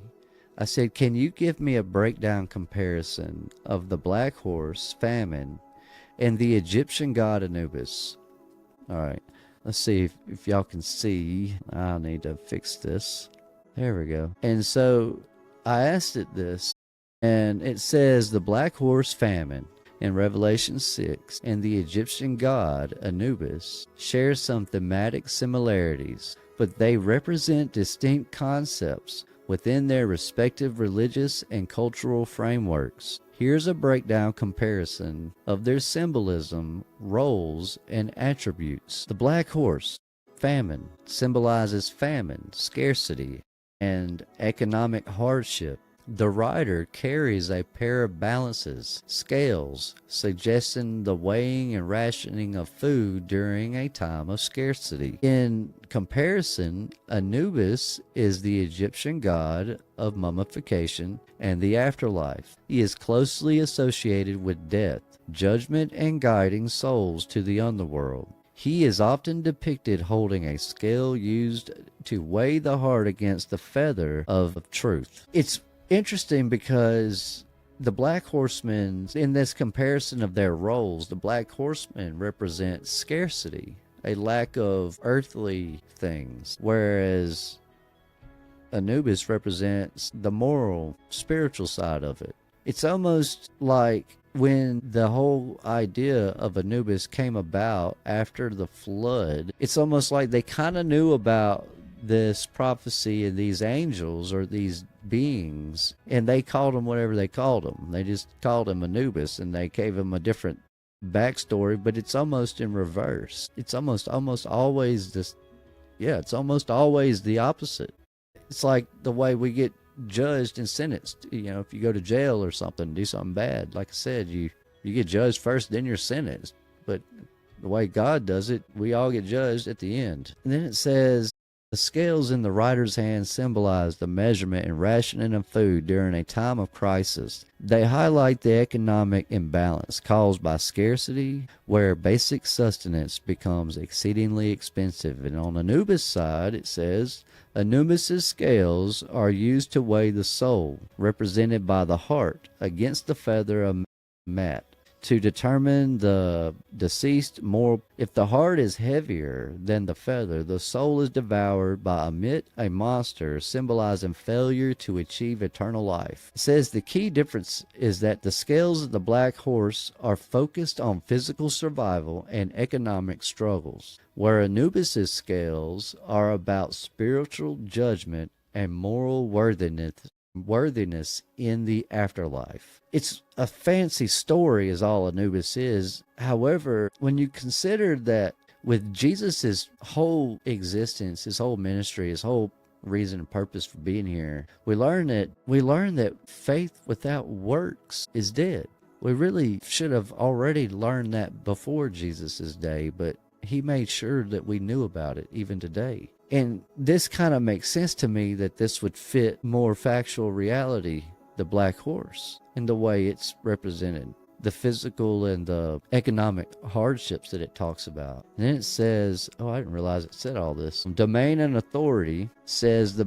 I said, can you give me a breakdown comparison of the black horse, famine, and the Egyptian god Anubis? All right, let's see if y'all can see. I'll need to fix this. There we go. And so I asked it this, and it says the black horse, famine, in Revelation 6 and the Egyptian god Anubis share some thematic similarities, but they represent distinct concepts within their respective religious and cultural frameworks. Here's a breakdown comparison of their symbolism, roles, and attributes. The black horse, famine, symbolizes famine, scarcity, and economic hardship. The rider carries a pair of balances, scales, suggesting the weighing and rationing of food during a time of scarcity. In comparison, Anubis is the Egyptian god of mummification and the afterlife. He is closely associated with death, judgment, and guiding souls to the underworld. He is often depicted holding a scale used to weigh the heart against the feather of truth. It's interesting because the black horsemen, in this comparison of their roles, the black horsemen represent scarcity, a lack of earthly things, whereas Anubis represents the moral, spiritual side of it. It's almost like when the whole idea of Anubis came about after the flood, it's almost like they kind of knew about this prophecy and these angels or these beings, and they called them whatever they called them. They just called him Anubis, and they gave him a different backstory, but it's almost in reverse. It's almost always this, it's almost always the opposite. It's like the way we get judged and sentenced. You know, if you go to jail or something, do something bad, like I said, you get judged first, then you're sentenced. But the way God does it, we all get judged at the end. And then it says, the scales in the writer's hand symbolize the measurement and rationing of food during a time of crisis. They highlight the economic imbalance caused by scarcity, where basic sustenance becomes exceedingly expensive. And on Anubis' side, it says, Anubis' scales are used to weigh the soul, represented by the heart, against the feather of mat, to determine the deceased moral. If the heart is heavier than the feather, the soul is devoured by a monster, symbolizing failure to achieve eternal life. It says the key difference is that the scales of the black horse are focused on physical survival and economic struggles, where Anubis' scales are about spiritual judgment and moral worthiness in the afterlife. It's a fancy story is all Anubis is. However, when you consider that with Jesus's whole existence, his whole ministry, his whole reason and purpose for being here, we learn that faith without works is dead. We really should have already learned that before Jesus's day, but he made sure that we knew about it even today. And this kind of makes sense to me that this would fit more factual reality, the black horse, and the way it's represented, the physical and the economic hardships that it talks about. And then it says, I didn't realize it said all this. Domain and authority says the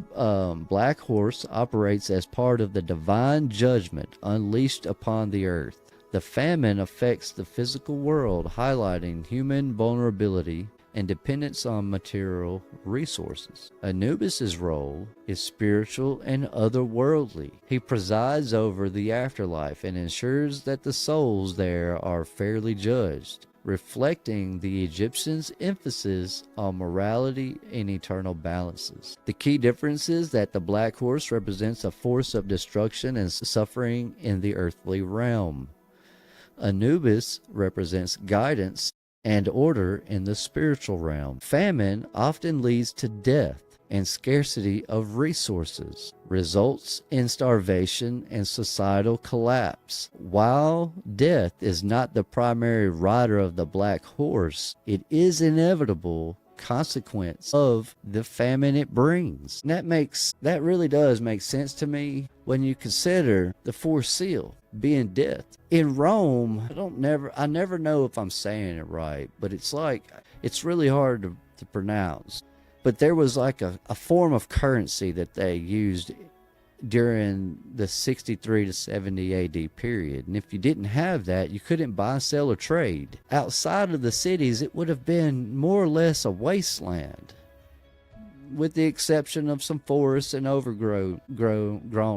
black horse operates as part of the divine judgment unleashed upon the earth. The famine affects the physical world, highlighting human vulnerability and dependence on material resources. Anubis' role is spiritual and otherworldly. He presides over the afterlife and ensures that the souls there are fairly judged, reflecting the Egyptians' emphasis on morality and eternal balances. The key difference is that the black horse represents a force of destruction and suffering in the earthly realm. Anubis represents guidance and order in the spiritual realm. Famine often leads to death and scarcity of resources, results in starvation and societal collapse. While death is not the primary rider of the black horse, it is inevitable consequence of the famine it brings. And that really does make sense to me when you consider the fourth seal being death. In Rome, I never know if I'm saying it right, but it's really hard to pronounce. But there was like a form of currency that they used during the 63 to 70 AD period. And if you didn't have that, you couldn't buy, sell, or trade. Outside of the cities, it would have been more or less a wasteland, with the exception of some forests and overgrown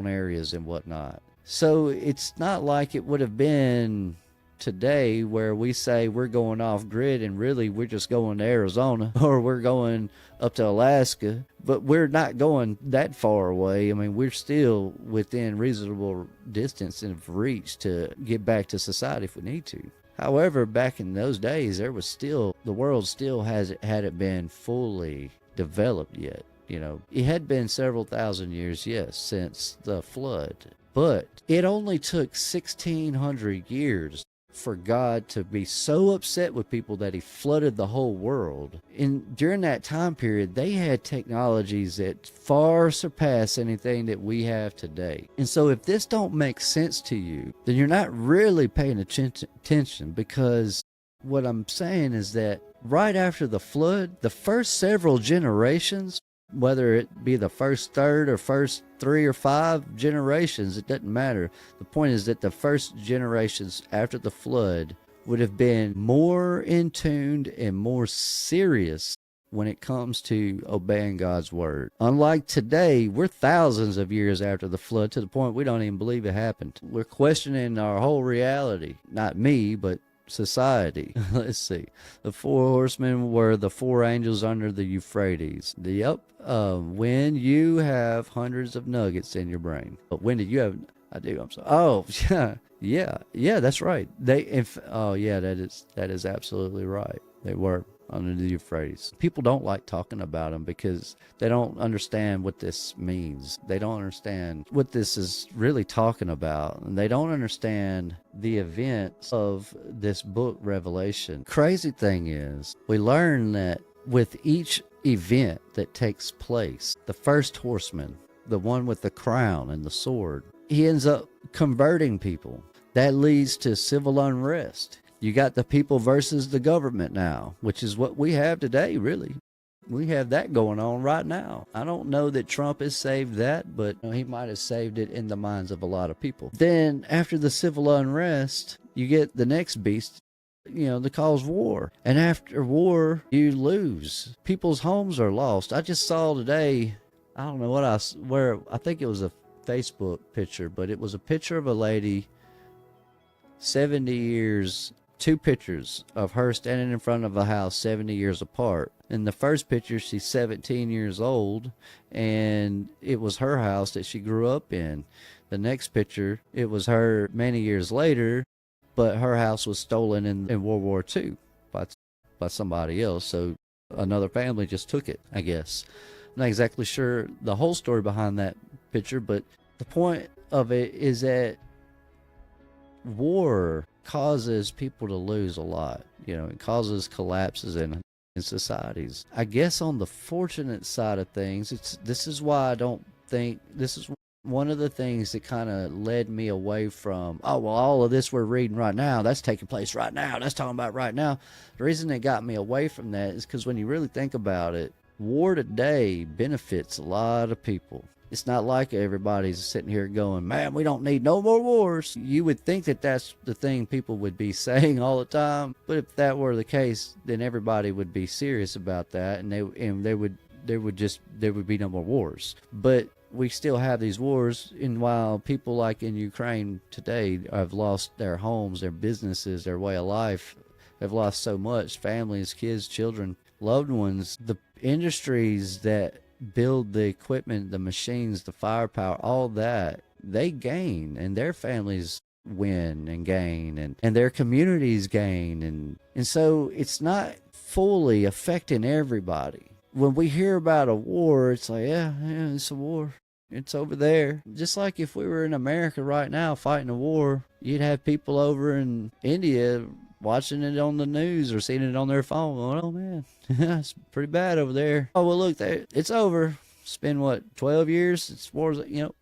areas and whatnot. So it's not like it would have been today where we say we're going off grid and really we're just going to Arizona or we're going up to Alaska, but we're not going that far away. I mean, we're still within reasonable distance and of reach to get back to society if we need to. However, back in those days, the world still hadn't been fully developed yet. You know, it had been several thousand years, yes, since the flood, but it only took 1,600 years for God to be so upset with people that he flooded the whole world. And during that time period, they had technologies that far surpass anything that we have today. And so if this don't make sense to you, then you're not really paying attention, because what I'm saying is that right after the flood, the first several generations, whether it be the first third or first 3 or 5 generations, it doesn't matter. The point is that the first generations after the flood would have been more in tuned and more serious when it comes to obeying God's word. Unlike today, we're thousands of years after the flood to the point we don't even believe it happened. We're questioning our whole reality. Not me, but society. Let's see. The 4 horsemen were the 4 angels under the Euphrates. When you have hundreds of nuggets in your brain. But when did you have? I do. I'm sorry. Oh, yeah. That's right. That is absolutely right. They were under the Euphrates. People don't like talking about them because they don't understand what this means. They don't understand what this is really talking about. And they don't understand the events of this book, Revelation. Crazy thing is, we learn that with each event that takes place, the first horseman, the one with the crown and the sword, he ends up converting people. That leads to civil unrest. You got the people versus the government now, which is what we have today, really. We have that going on right now. I don't know that Trump has saved that, but he might have saved it in the minds of a lot of people. Then after the civil unrest, you get the next beast, that cause war. And after war, you lose. People's homes are lost. I just saw today, I don't know I think it was a Facebook picture, but it was a picture of a lady, 70 years, 2 pictures of her standing in front of a house 70 years apart. In the first picture, she's 17 years old, and it was her house that she grew up in. The next picture, it was her many years later, but her house was stolen in World War II by somebody else, so another family just took it, I guess. I'm not exactly sure the whole story behind that picture, but the point of it is that war causes people to lose a lot. It causes collapses in societies. I guess on the fortunate side of things, this is why I don't think, this is one of the things that kind of led me away from, all of this we're reading right now, that's taking place right now, that's talking about right now. The reason it got me away from that is because when you really think about it, war today benefits a lot of people. It's not like everybody's sitting here going, man, we don't need no more wars. You would think that that's the thing people would be saying all the time. But if that were the case, then everybody would be serious about that, and there would be no more wars. But we still have these wars, and while people like in Ukraine today have lost their homes, their businesses, their way of life, have lost so much, families, kids, children, loved ones, the industries that build the equipment, the machines, the firepower, all that, they gain, and their families win and gain, and their communities gain, and so it's not fully affecting everybody. When we hear about a war, it's like, yeah, it's a war. It's over there. Just like if we were in America right now fighting a war, you'd have people over in India watching it on the news or seeing it on their phone, going, oh man, it's pretty bad over there. Oh, well, look, it's over. It's been, what, 12 years? It's wars,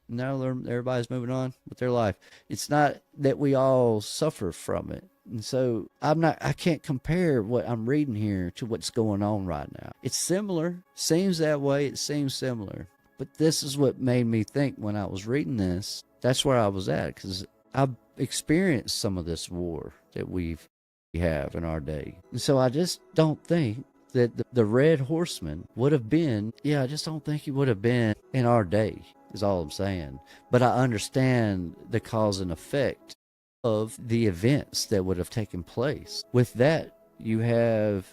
now everybody's moving on with their life. It's not that we all suffer from it. And so I can't compare what I'm reading here to what's going on right now. It's similar, seems that way, it seems similar. But this is what made me think when I was reading this. That's where I was at, because I've experienced some of this war that we have in our day. And so I just don't think that the red horseman would have been, I just don't think he would have been in our day, is all I'm saying. But I understand the cause and effect of the events that would have taken place. With that, you have,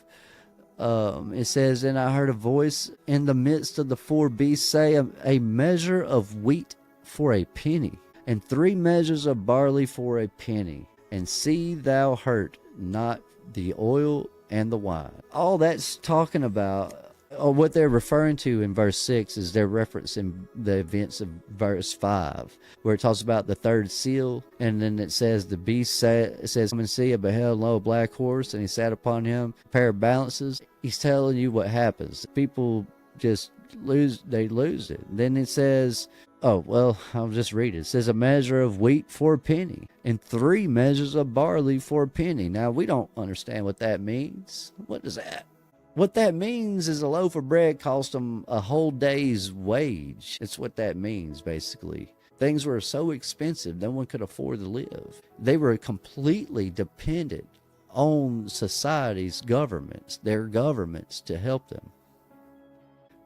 it says, and I heard a voice in the midst of the four beasts say, a measure of wheat for a penny, and 3 measures of barley for a penny, and see thou hurt not the oil and the wine. All that's talking about, or what they're referring to in verse 6 is they're referencing the events of verse 5, where it talks about the third seal, and then it says the beast says, come and see, I beheld lo, a black horse, and he sat upon him, a pair of balances. He's telling you what happens. People just lose it. Then it says, oh, well, I'll just read it. It says, a measure of wheat for a penny, and 3 measures of barley for a penny. Now, we don't understand what that means. What is that? What that means is a loaf of bread cost them a whole day's wage. It's what that means, basically. Things were so expensive, no one could afford to live. They were completely dependent on society's governments, their governments, to help them.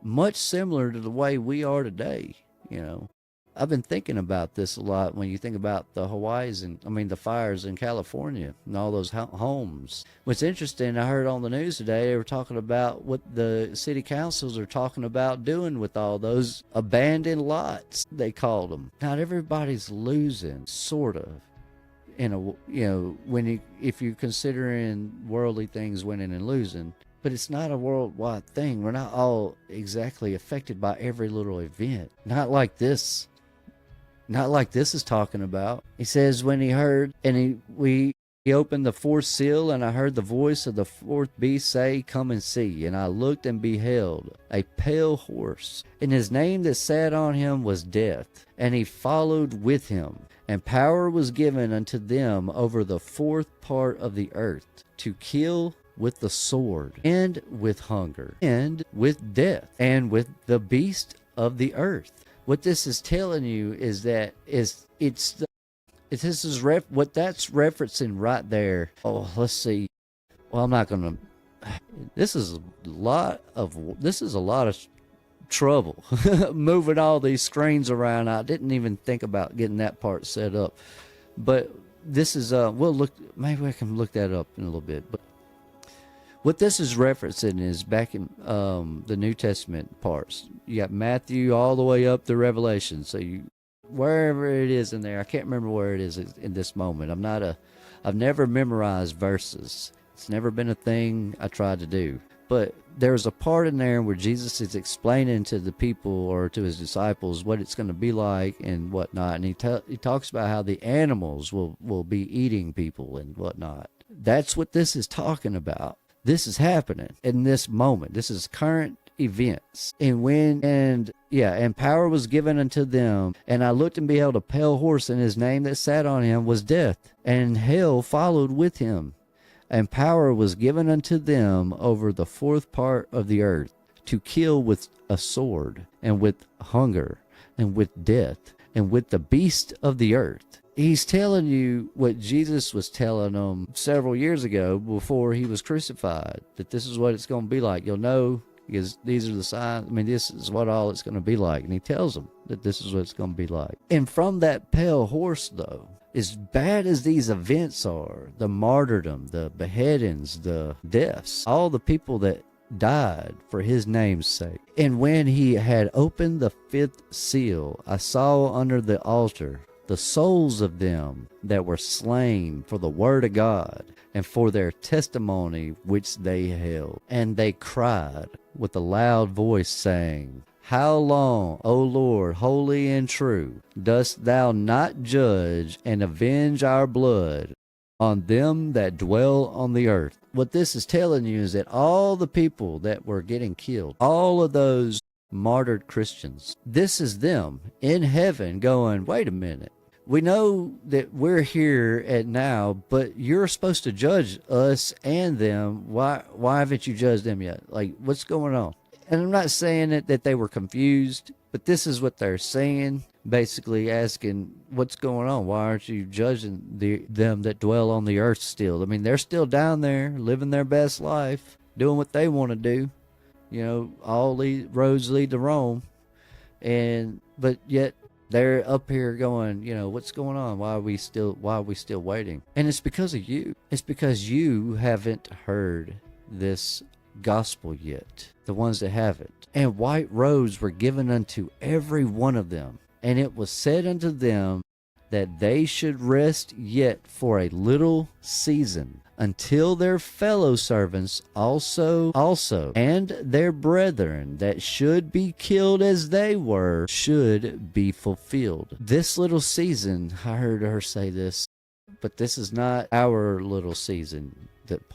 Much similar to the way we are today. I've been thinking about this a lot when you think about the fires in California and all those homes. What's interesting, I heard on the news today, they were talking about what the city councils are talking about doing with all those abandoned lots, they called them. Not everybody's losing, sort of. If you're considering worldly things winning and losing. But it's not a worldwide thing. We're not all exactly affected by every little event. Not like this. Not like this is talking about. He says, when he heard, and he opened the 4th seal, and I heard the voice of the 4th beast say, come and see. And I looked and beheld a pale horse, and his name that sat on him was Death, and he followed with him. And power was given unto them over the 4th part of the earth, to kill with the sword, and with hunger, and with death, and with the beast of the earth. What this is telling you is that what that's referencing right there. Oh, let's see. Well, I'm not gonna. This is a lot of trouble moving all these screens around. I didn't even think about getting that part set up, but this is maybe I can look that up in a little bit, but. What this is referencing is back in the New Testament parts. You got Matthew all the way up to Revelation. So wherever it is in there, I can't remember where it is in this moment. I've never memorized verses. It's never been a thing I tried to do. But there's a part in there where Jesus is explaining to the people or to his disciples what it's going to be like and whatnot. And he talks about how the animals will be eating people and whatnot. That's what this is talking about. This is happening in this moment. This is current events. And power was given unto them. And I looked and beheld a pale horse, and his name that sat on him was Death, and hell followed with him. And power was given unto them over the 4th part of the earth, to kill with a sword, and with hunger, and with death, and with the beast of the earth. He's telling you what Jesus was telling them several years ago before he was crucified, that this is what it's going to be like. You'll know because these are the signs. This is what all it's going to be like. And he tells them that this is what it's going to be like. And from that pale horse, though, as bad as these events are, the martyrdom, the beheadings, the deaths, all the people that died for his name's sake. And when he had opened the 5th seal, I saw under the altar the souls of them that were slain for the word of God and for their testimony which they held. And they cried with a loud voice, saying, How long, O Lord, holy and true, dost thou not judge and avenge our blood on them that dwell on the earth. What this is telling you is that all the people that were getting killed, all of those martyred Christians, this is them in heaven going, wait a minute. We know that we're here at now, but you're supposed to judge us and them. Why haven't you judged them yet? Like, what's going on? And I'm not saying that they were confused, but this is what they're saying, basically asking, what's going on? Why aren't you judging them that dwell on the earth still? I mean, they're still down there living their best life, doing what they want to do. You know, all roads lead to Rome. But yet they're up here going, you know, what's going on? Why are we still waiting? And it's because of you. It's because you haven't heard this gospel yet, the ones that haven't. And white robes were given unto every one of them, and it was said unto them that they should rest yet for a little season, until their fellow servants also and their brethren that should be killed as they were should be fulfilled. This little season, I heard her say this, but this is not our little season. That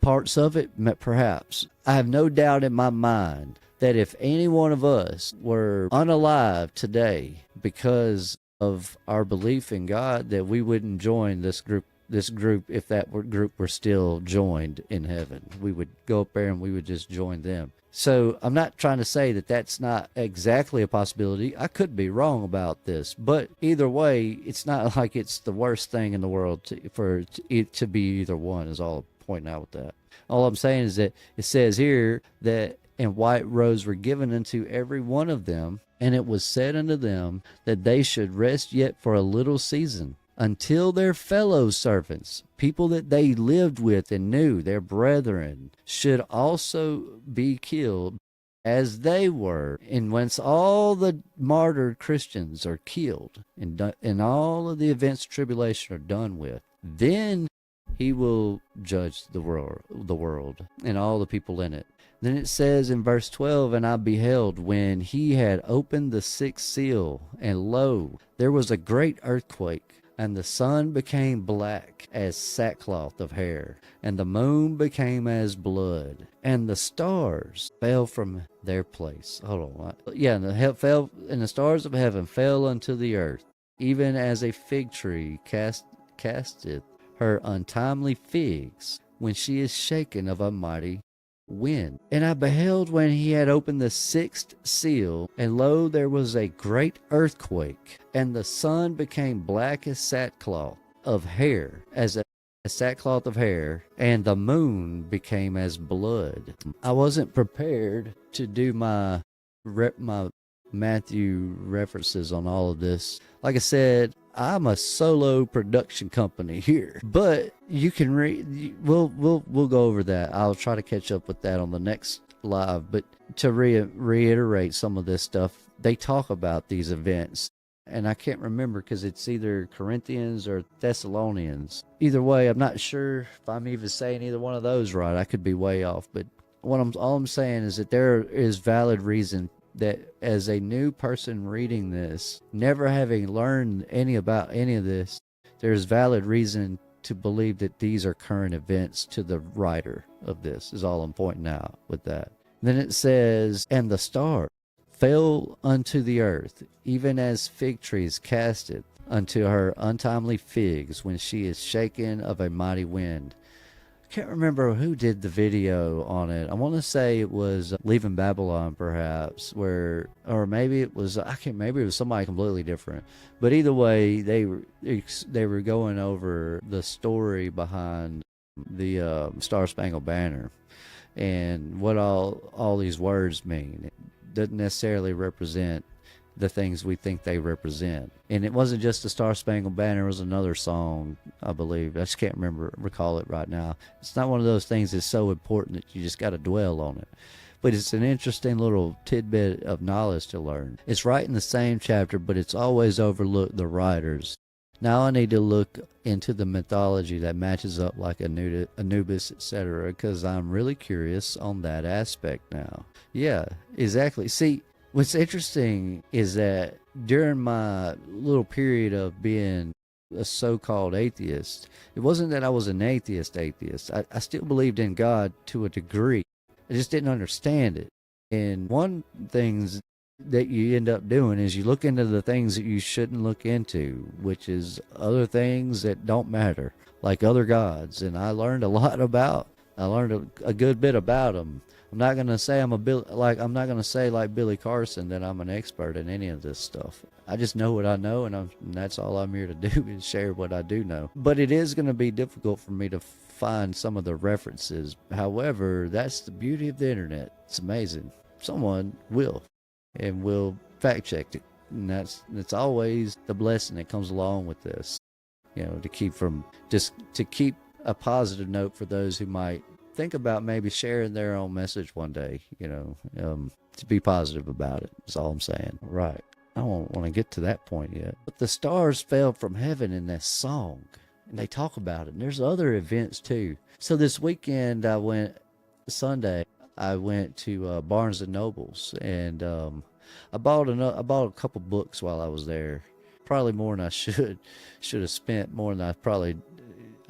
parts of it, perhaps. I have no doubt in my mind that if any one of us were unalive today because of our belief in God, that we wouldn't join this group if that group were still joined in heaven. We would go up there and we would just join them. So I'm not trying to say that that's not exactly a possibility. I could be wrong about this, but either way, it's not like it's the worst thing in the world for it to be either one, is all I'm pointing out with that. All I'm saying is that it says here that, and white robes were given unto every one of them, and it was said unto them that they should rest yet for a little season, until their fellow servants, people that they lived with and knew, their brethren, should also be killed as they were. And once all the martyred Christians are killed and all of the events of tribulation are done with, then he will judge the world and all the people in it. Then it says in verse 12, and I beheld when he had opened the sixth seal, and lo, there was a great earthquake, and the sun became black as sackcloth of hair, and the moon became as blood, and the stars fell from their place. Hold on. Yeah, and the stars of heaven fell unto the earth, even as a fig tree casteth her untimely figs when she is shaken of a mighty wind. And I beheld when he had opened the sixth seal, and lo, there was a great earthquake, and the sun became black as sackcloth of hair, sackcloth of hair, and the moon became as blood. I wasn't prepared to do my Matthew references on all of this. Like I said, I'm a solo production company here, but you can read. We'll go over that. I'll try to catch up with that on the next live. But to reiterate some of this stuff, they talk about these events, and I can't remember because it's either Corinthians or Thessalonians. Either way, I'm not sure if I'm even saying either one of those right. I could be way off, but all I'm saying is that there is valid reason that as a new person reading this, never having learned about any of this, there's valid reason to believe that these are current events to the writer of this, is all I'm pointing out with that. Then it says, and the star fell unto the earth, even as fig trees casteth unto her untimely figs when she is shaken of a mighty wind. Can't remember who did the video on it. I want to say it was Leaving Babylon, perhaps, or maybe it was maybe it was somebody completely different. But either way, they were going over the story behind the Star Spangled Banner and what all these words mean. It doesn't necessarily represent the things we think they represent. And it wasn't just the Star Spangled Banner, it was another song, I believe. I just can't recall it right now. It's not one of those things that's so important that you just got to dwell on it. But it's an interesting little tidbit of knowledge to learn. It's right in the same chapter, but it's always overlooked the writers. Now I need to look into the mythology that matches up like Anubis, etc., because I'm really curious on that aspect now. Yeah, exactly. See, what's interesting is that during my little period of being a so-called atheist. It wasn't that I was an atheist. I still believed in God to a degree. I just didn't understand it. And one things that you end up doing is you look into the things that you shouldn't look into, which is other things that don't matter, like other gods. And I learned I learned a good bit about them. I'm not gonna say I'm not gonna say like Billy Carson that I'm an expert in any of this stuff. I just know what I know, and that's all I'm here to do is share what I do know. But it is gonna be difficult for me to find some of the references. However, that's the beauty of the internet. It's amazing. Someone will, and will fact check it, and that's always the blessing that comes along with this. To keep a positive note for those who might think about maybe sharing their own message one day, to be positive about it. That's all I'm saying. Right. I don't want to get to that point yet. But the stars fell from heaven in that song, and they talk about it. And there's other events too. So this weekend, Sunday, I went to Barnes and Nobles, and I bought a couple books while I was there. Probably more than I should have spent.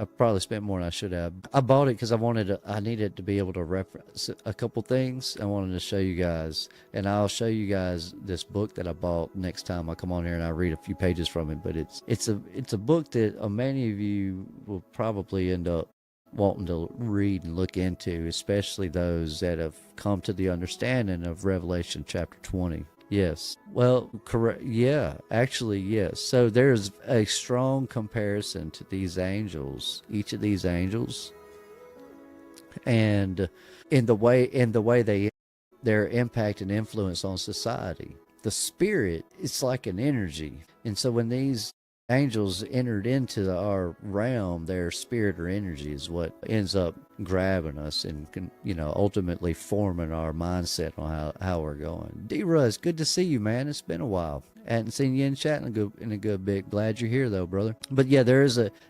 I probably spent more than I should have. I bought it because I needed to be able to reference a couple things. I wanted to show you guys, and I'll show you guys this book that I bought next time I come on here and I read a few pages from it. But it's a book that many of you will probably end up wanting to read and look into, especially those that have come to the understanding of Revelation chapter 20. Yes. Well, correct. Yeah, actually, yes. So there's a strong comparison to these angels, each of these angels, and in the way their impact and influence on society. The spirit, it's like an energy. And so when these angels entered into our realm, their spirit or energy is what ends up grabbing us and ultimately forming our mindset on how we're going. D-Russ, good to see you, man. It's been a while. I hadn't seen you in chat in a good bit. Glad you're here though, brother. But yeah,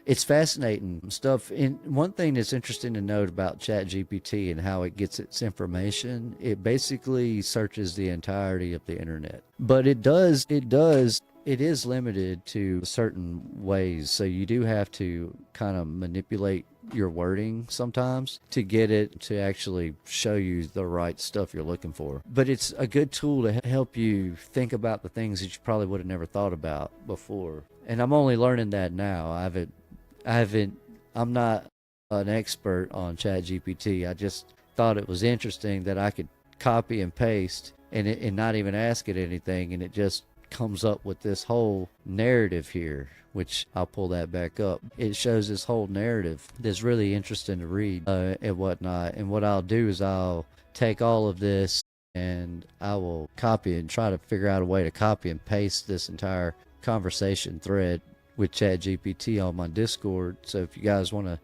it's fascinating stuff. And one thing that's interesting to note about ChatGPT and how it gets its information, it basically searches the entirety of the internet. But it is limited to certain ways, so you do have to kind of manipulate your wording sometimes to get it to actually show you the right stuff you're looking for. But it's a good tool to help you think about the things that you probably would have never thought about before. And I'm only learning that now. I'm not an expert on ChatGPT. I just thought it was interesting that I could copy and paste and not even ask it anything, and it just comes up with this whole narrative here, which I'll pull that back up. It shows this whole narrative that's really interesting to read and whatnot. And what I'll do is I'll take all of this and I will copy and try to figure out a way to copy and paste this entire conversation thread with ChatGPT on my Discord. So if you guys want to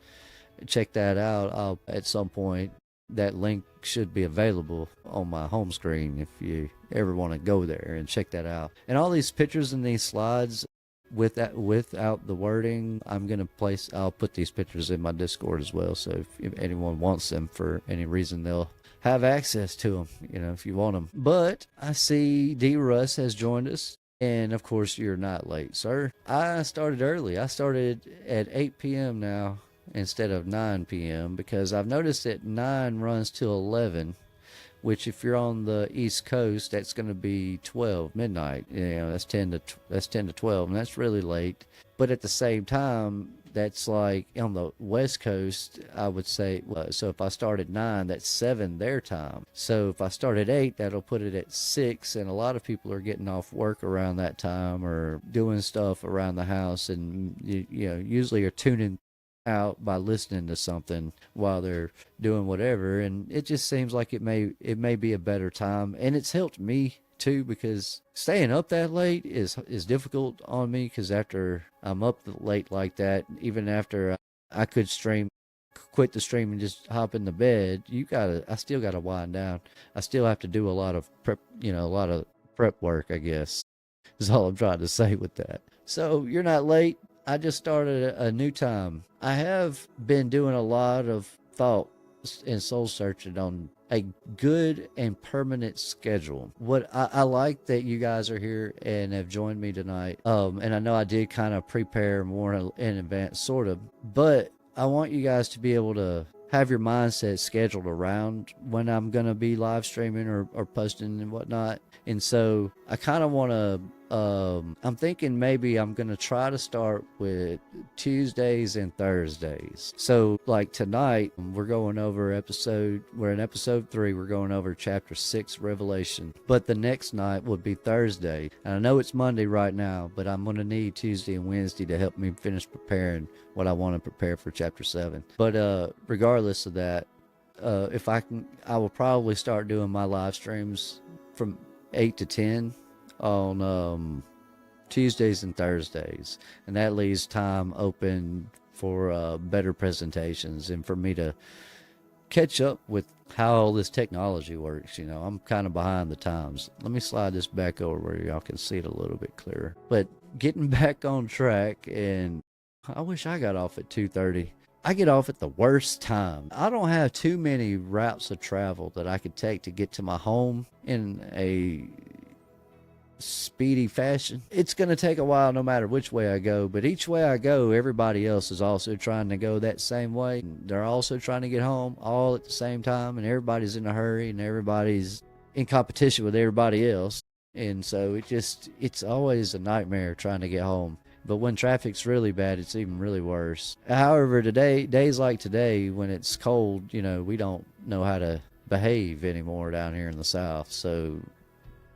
check that out, I'll at some point, that link should be available on my home screen if you ever want to go there and check that out. And all these pictures and these slides without the wording, I'll put these pictures in my Discord as well. So if anyone wants them for any reason, they'll have access to them, if you want them. But I see D. Russ has joined us. And of course, you're not late, sir. I started early. I started at 8 p.m. now, instead of 9 p.m. because I've noticed that 9 runs till 11, which if you're on the East Coast, that's going to be 12 midnight. That's 10 to 12, and that's really late. But at the same time, that's like on the West Coast, I would say. So if I start at 9, that's 7 their time. So if I start at 8, that'll put it at 6, and a lot of people are getting off work around that time or doing stuff around the house, and usually are tuning out by listening to something while they're doing whatever. And it just seems like it may be a better time, and it's helped me too, because staying up that late is difficult on me, because after I'm up late like that, even after I could quit the stream and just hop in the bed, I still gotta wind down. I still have to do a lot of prep work, I guess, is all I'm trying to say with that. So you're not late. I just started a new time. I have been doing a lot of thought and soul searching on a good and permanent schedule. What I like that you guys are here and have joined me tonight. And I know I did kind of prepare more in advance, sort of, but I want you guys to be able to have your mindset scheduled around when I'm going to be live streaming or posting and whatnot. And so I kind of want to, I'm thinking maybe I'm going to try to start with Tuesdays and Thursdays. So like tonight, we're in episode 3, we're going over chapter 6, Revelation. But the next night would be Thursday. And I know it's Monday right now, but I'm going to need Tuesday and Wednesday to help me finish preparing what I want to prepare for chapter 7. But regardless of that, if I can, I will probably start doing my live streams from 8 to 10 on Tuesdays and Thursdays, and that leaves time open for better presentations and for me to catch up with how all this technology works. You know, I'm kind of behind the times. Let me slide this back over where y'all can see it a little bit clearer. But getting back on track, and I wish I got off at 2:30. I get off at the worst time. I don't have too many routes of travel that I could take to get to my home in a speedy fashion. It's going to take a while no matter which way I go, but each way I go, everybody else is also trying to go that same way. They're also trying to get home all at the same time, and everybody's in a hurry, and everybody's in competition with everybody else. And so it's always a nightmare trying to get home. But when traffic's really bad, it's even really worse. However, days like today, when it's cold, you know, we don't know how to behave anymore down here in the South. So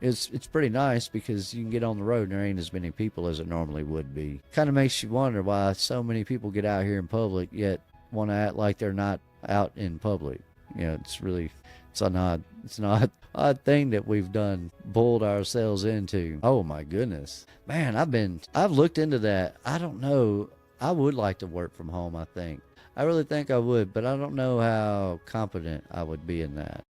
it's pretty nice because you can get on the road and there ain't as many people as it normally would be. Kind of makes you wonder why so many people get out here in public yet want to act like they're not out in public. You know, it's an odd thing that we've bulled ourselves into. Oh my goodness, man, I've looked into that. I don't know. I would like to work from home. I really think I would, but I don't know how competent I would be in that,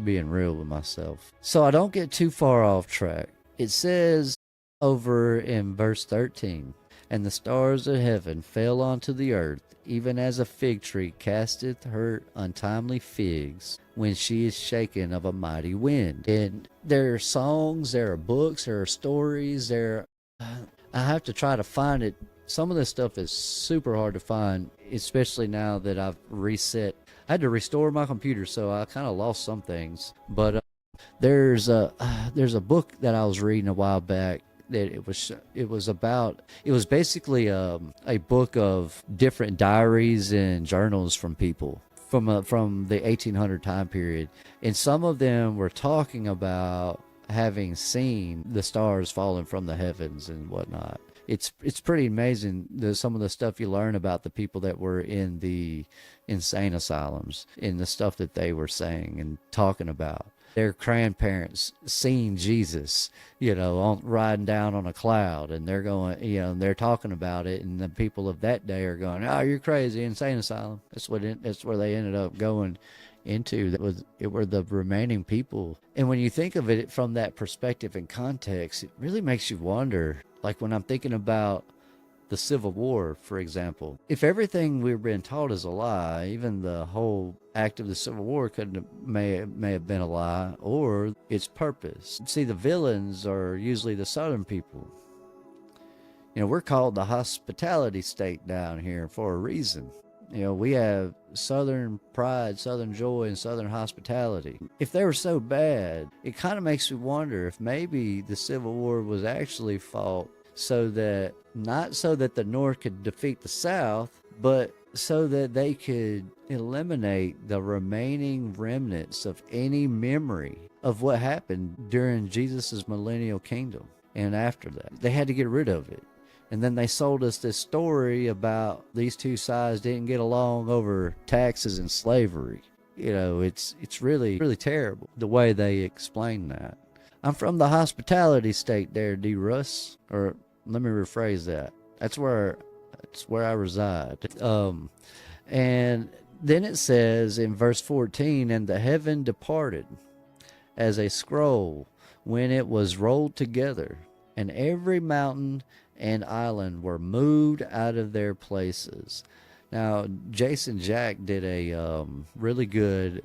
being real with myself. So I don't get too far off track. It says over in verse 13, and the stars of heaven fell onto the earth, even as a fig tree casteth her untimely figs when she is shaken of a mighty wind. And there are songs, there are books, there are stories, I have to try to find it. Some of this stuff is super hard to find, especially now that I've reset. I had to restore my computer, so I kind of lost some things. But there's a book that I was reading a while back that it was basically a book of different diaries and journals from people from the 1800 time period, and some of them were talking about having seen the stars falling from the heavens and whatnot. It's pretty amazing, some of the stuff you learn about the people that were in the insane asylums and the stuff that they were saying and talking about. Their grandparents seeing Jesus, you know, riding down on a cloud, and they're going, you know, and they're talking about it, and the people of that day are going, "Oh, you're crazy, insane asylum." That's where they ended up going into. It were the remaining people. And when you think of it from that perspective and context, it really makes you wonder. Like when I'm thinking about the Civil War, for example, if everything we've been taught is a lie, even the whole act of the Civil War may have been a lie, or its purpose. See, the villains are usually the Southern people. You know, we're called the hospitality state down here for a reason. You know, we have Southern pride, Southern joy, and Southern hospitality. If they were so bad, it kind of makes me wonder if maybe the Civil War was actually fought not so that the North could defeat the South, but so that they could eliminate the remaining remnants of any memory of what happened during Jesus's millennial kingdom and after that. They had to get rid of it. And then they sold us this story about these two sides didn't get along over taxes and slavery. You know, it's really, really terrible the way they explain that. I'm from the hospitality state there, D. Russ. Or let me rephrase that. That's where I reside. And then it says in verse 14, and the heaven departed as a scroll when it was rolled together, and every mountain and island were moved out of their places. Now, Jason Jack did a really good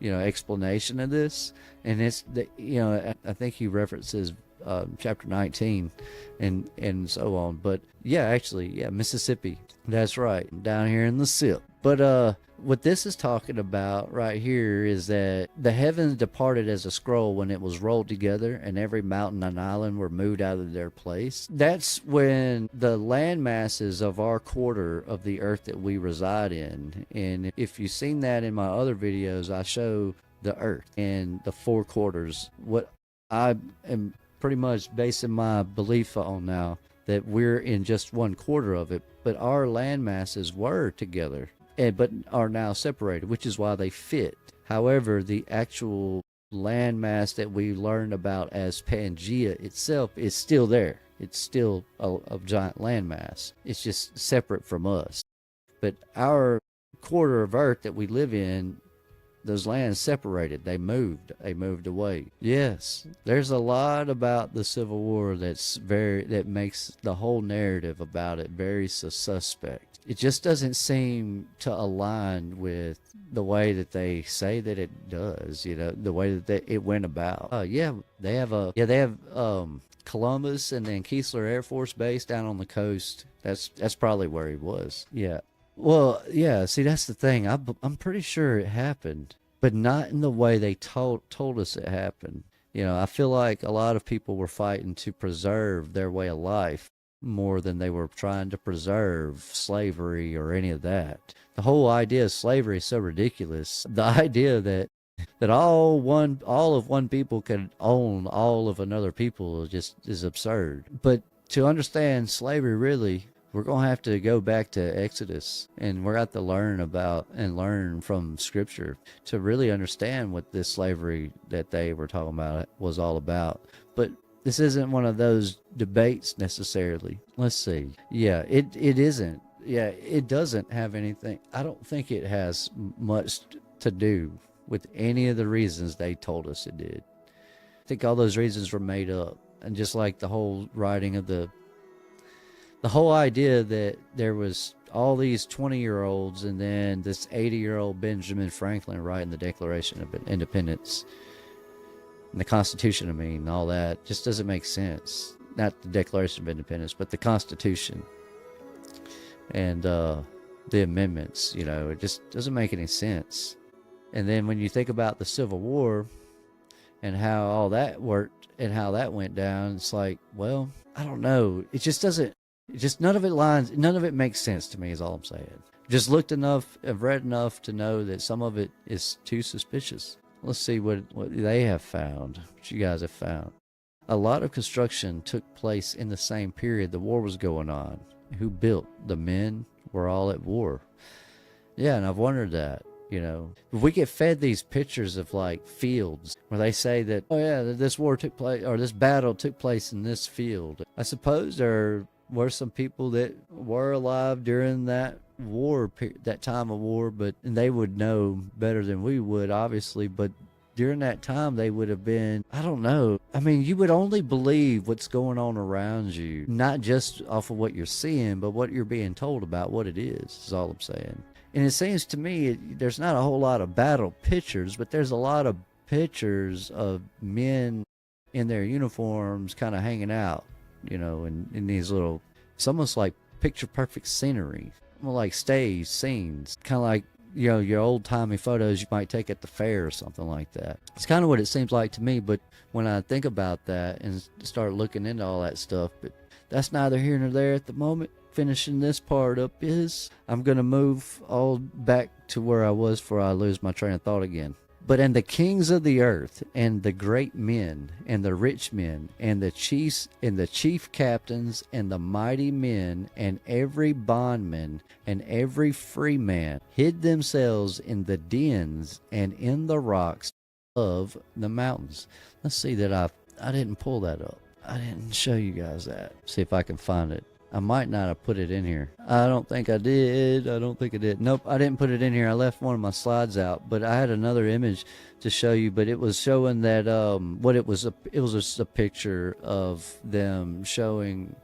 explanation of this, and it's I think he references chapter 19 and so on. But actually, Mississippi, that's right, down here in the SIP. But what this is talking about right here is that the heavens departed as a scroll when it was rolled together, and every mountain and island were moved out of their place. That's when the land masses of our quarter of the earth that we reside in. And if you've seen that in my other videos, I show the earth and the four quarters. What I am pretty much basing my belief on now, that we're in just one quarter of it, but our land masses were together, but are now separated, which is why they fit. However, the actual landmass that we learned about as Pangea itself is still there. It's still a giant landmass. It's just separate from us. But our quarter of Earth that we live in, those lands separated. They moved away. Yes, there's a lot about the Civil War that makes the whole narrative about it very suspect. It just doesn't seem to align with the way that they say that it does, the way that it went about. They have Columbus and then Keesler Air Force Base down on the coast. That's probably where he was. Yeah. Well, yeah, see, that's the thing. I'm pretty sure it happened, but not in the way they told us it happened. I feel like a lot of people were fighting to preserve their way of life more than they were trying to preserve slavery or any of that. The whole idea of slavery is so ridiculous. The idea that all of one people can own all of another people is absurd. But to understand slavery, really, we're going to have to go back to Exodus, and we're going to have to learn from Scripture to really understand what this slavery that they were talking about was all about. But this isn't one of those debates necessarily. Let's see. Yeah, it isn't. Yeah, it doesn't have anything. I don't think it has much to do with any of the reasons they told us it did. I think all those reasons were made up. And just like the whole writing of the whole idea that there was all these 20-year-olds and then this 80-year-old Benjamin Franklin writing the Declaration of Independence and the Constitution, all that just doesn't make sense. Not the Declaration of Independence, but the Constitution and the amendments, it just doesn't make any sense. And then when you think about the Civil War and how all that worked and how that went down, it's like, well, I don't know. It just doesn't, none of it makes sense to me is all I'm saying. Just looked enough, I've read enough to know that some of it is too suspicious. Let's see what they have found, what you guys have found. A lot of construction took place in the same period the war was going on. Who built? The men were all at war. Yeah, and I've wondered that, If we get fed these pictures of like fields where they say that, oh yeah, this war took place, or this battle took place in this field. I suppose there were some people that were alive during that war, that time of war, but they would know better than we would, obviously. But during that time, they would have been, I don't know. You would only believe what's going on around you, not just off of what you're seeing, but what you're being told about what it is all I'm saying. And it seems to me there's not a whole lot of battle pictures, but there's a lot of pictures of men in their uniforms kind of hanging out, in these little, it's almost like picture perfect scenery, more like stage scenes, kind of like, your old timey photos you might take at the fair or something like that. It's kind of what it seems like to me. But when I think about that and start looking into all that stuff, but that's neither here nor there at the moment. Finishing this part up I'm going to move all back to where I was before I lose my train of thought again. But and the kings of the earth, and the great men, and the rich men, and the chiefs, and the chief captains, and the mighty men, and every bondman, and every free man, hid themselves in the dens and in the rocks of the mountains. Let's see that I didn't pull that up. I didn't show you guys that. See if I can find it. I might not have put it in here. I don't think I did. Nope, I didn't put it in here. I left one of my slides out, but I had another image to show you, but it was showing that it was just a picture of them showing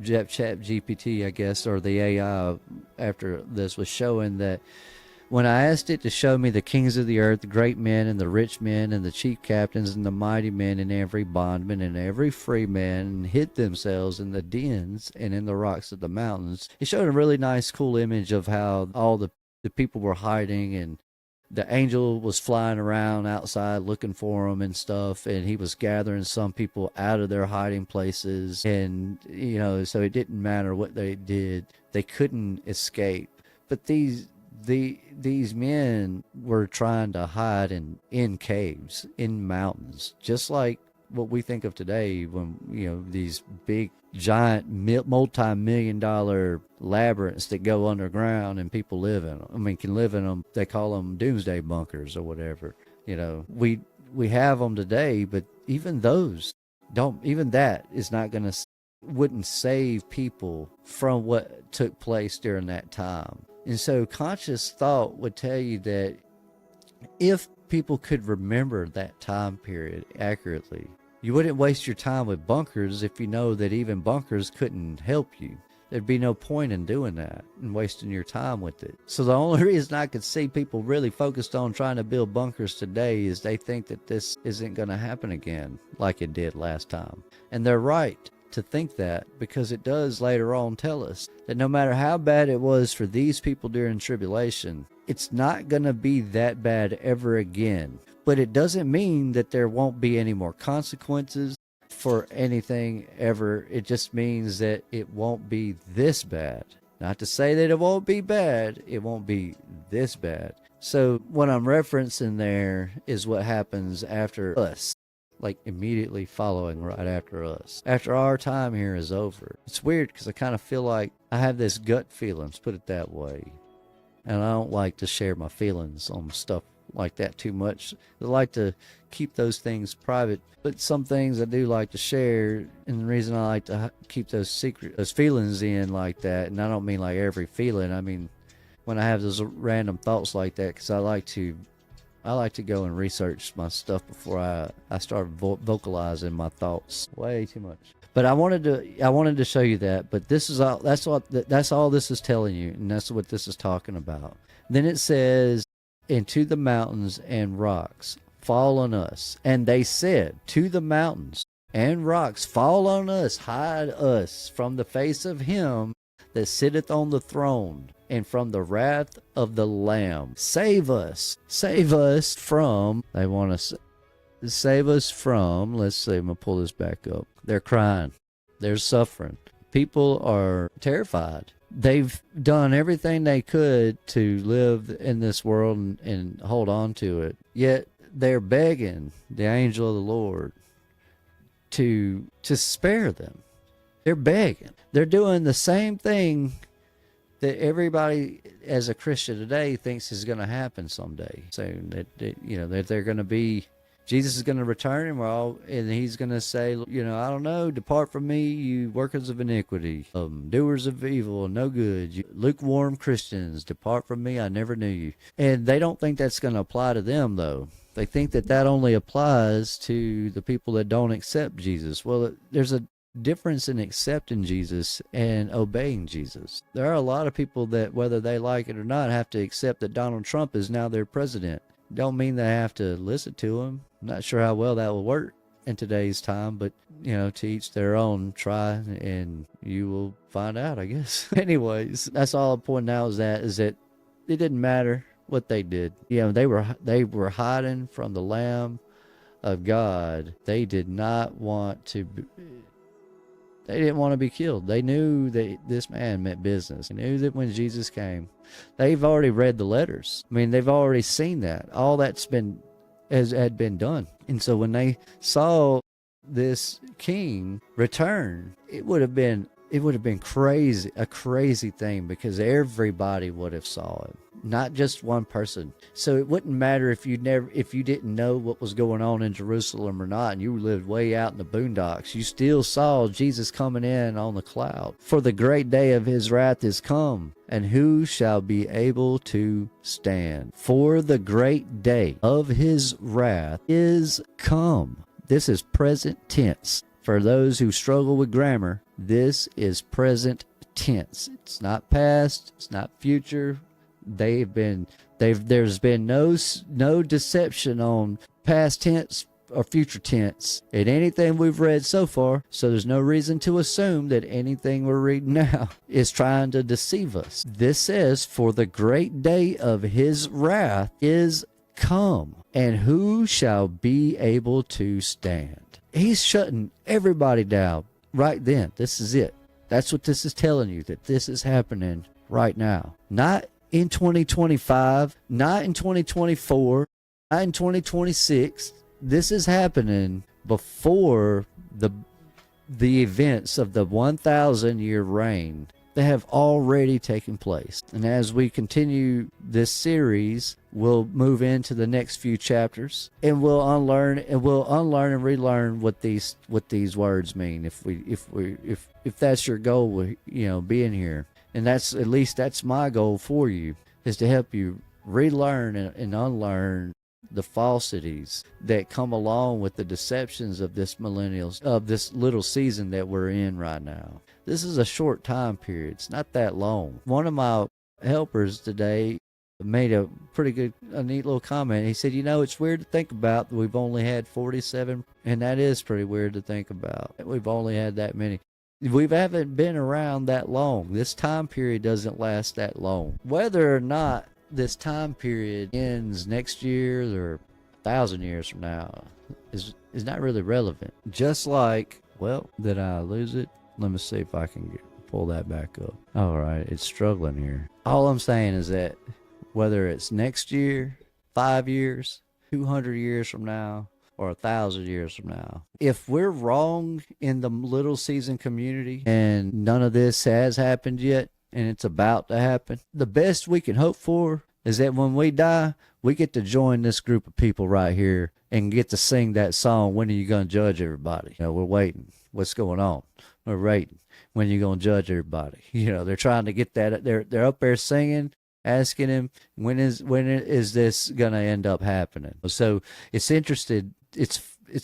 Chat GPT, I guess, or the AI after this was showing that When I asked it to show me the kings of the earth, the great men and the rich men and the chief captains and the mighty men and every bondman and every free man, and hid themselves in the dens and in the rocks of the mountains, it showed a really nice, cool image of how all the people were hiding, and the angel was flying around outside looking for them and stuff, and he was gathering some people out of their hiding places. And, you know, so it didn't matter what they did, they couldn't escape. But these men were trying to hide in caves, in mountains, just like what we think of today when, you know, these big, giant, multi-million-dollar labyrinths that go underground and people live in them. I mean, can live in them. They call them doomsday bunkers or whatever. You know, we have them today, but even those even that is not going to, wouldn't save people from what took place during that time. And so conscious thought would tell you that if people could remember that time period accurately, you wouldn't waste your time with bunkers if you know that even bunkers couldn't help you. There'd be no point in doing that and wasting your time with it. So the only reason I could see people really focused on trying to build bunkers today is they think that this isn't going to happen again like it did last time. And they're right to think that, because it does later on tell us that no matter how bad it was for these people during tribulation, it's not going to be that bad ever again. But it doesn't mean that there won't be any more consequences for anything ever. It just means that it won't be this bad. Not to say that it won't be bad, it won't be this bad. So what I'm referencing there is what happens after us. Like immediately following right after us, after our time here is over. It's weird because I kind of feel like I have this gut feeling, let's put it that way, and I don't like to share my feelings on stuff like that too much. I like to keep those things private, but some things I do like to share, and the reason I like to keep those feelings in like that, and I don't mean like every feeling, I mean when I have those random thoughts like that, because I like to go and research my stuff before I start vocalizing my thoughts way too much. But I wanted to show you that. But this is all. That's all this is telling you, and that's what this is talking about. Then it says, "Into the mountains and rocks fall on us, and they said to the mountains and rocks, fall on us, hide us from the face of him that sitteth on the throne, and from the wrath of the Lamb. Save us from," they want to save us from, let's see, I'm going to pull this back up. They're crying. They're suffering. People are terrified. They've done everything they could to live in this world and hold on to it. Yet they're begging the angel of the Lord to spare them. They're begging. They're doing the same thing that everybody as a Christian today thinks is going to happen someday. So that they're going to be, Jesus is going to return, and he's going to say, I don't know, depart from me, you workers of iniquity, doers of evil, no good, you lukewarm Christians, depart from me, I never knew you. And they don't think that's going to apply to them, though. They think that only applies to the people that don't accept Jesus. Well, there's a difference in accepting Jesus and obeying Jesus. There are a lot of people that, whether they like it or not, have to accept that Donald Trump is now their president. Don't mean they have to listen to him. I'm not sure how well that will work in today's time, but to each their own. Try and you will find out, I guess. Anyways, that's all I'm pointing out is that it didn't matter what they did. They were hiding from the Lamb of God. They did not want to They didn't want to be killed. They knew that this man meant business. They knew that when Jesus came, they've already read the letters. I mean, they've already seen that. All that's had been done. And so when they saw this king return, it would have been crazy, a crazy thing, because everybody would have saw him, not just one person. So it wouldn't matter if you didn't know what was going on in Jerusalem or not, and you lived way out in the boondocks. You still saw Jesus coming in on the cloud. For the great day of his wrath is come, and who shall be able to stand? For the great day of his wrath is come. This is present tense. For those who struggle with grammar, this is present tense. It's not past, it's not future. There's been no deception on past tense or future tense in anything we've read so far, so there's no reason to assume that anything we're reading now is trying to deceive us. This says, for the great day of his wrath is come, and who shall be able to stand? He's shutting everybody down right then. This is it. That's what this is telling you, that this is happening right now. Not in 2025, not in 2024, not in 2026. This is happening before the events of the 1,000-year reign that have already taken place. And as we continue this series, we'll move into the next few chapters, and we'll unlearn and relearn what these words mean. If that's your goal with, being here, and that's my goal for you, is to help you relearn and unlearn the falsities that come along with the deceptions of this little season that we're in right now. This is a short time period. It's not that long. One of my helpers today made a neat little comment. He said, it's weird to think about that we've only had 47, and that is pretty weird to think about. We've only had that many. We haven't been around that long. This time period doesn't last that long. Whether or not this time period ends next year or 1,000 years from now is not really relevant. Just like, did I lose it? Let me see if I can pull that back up. All right, it's struggling here. All I'm saying is that whether it's next year, 5 years, 200 years from now, or 1,000 years from now, if we're wrong in the little season community and none of this has happened yet, and it's about to happen, the best we can hope for is that when we die, we get to join this group of people right here and get to sing that song, when are you going to judge everybody? We're waiting. What's going on? We're waiting. When are you going to judge everybody? They're trying to get that. They're up there singing, asking him, when is this going to end up happening? So it's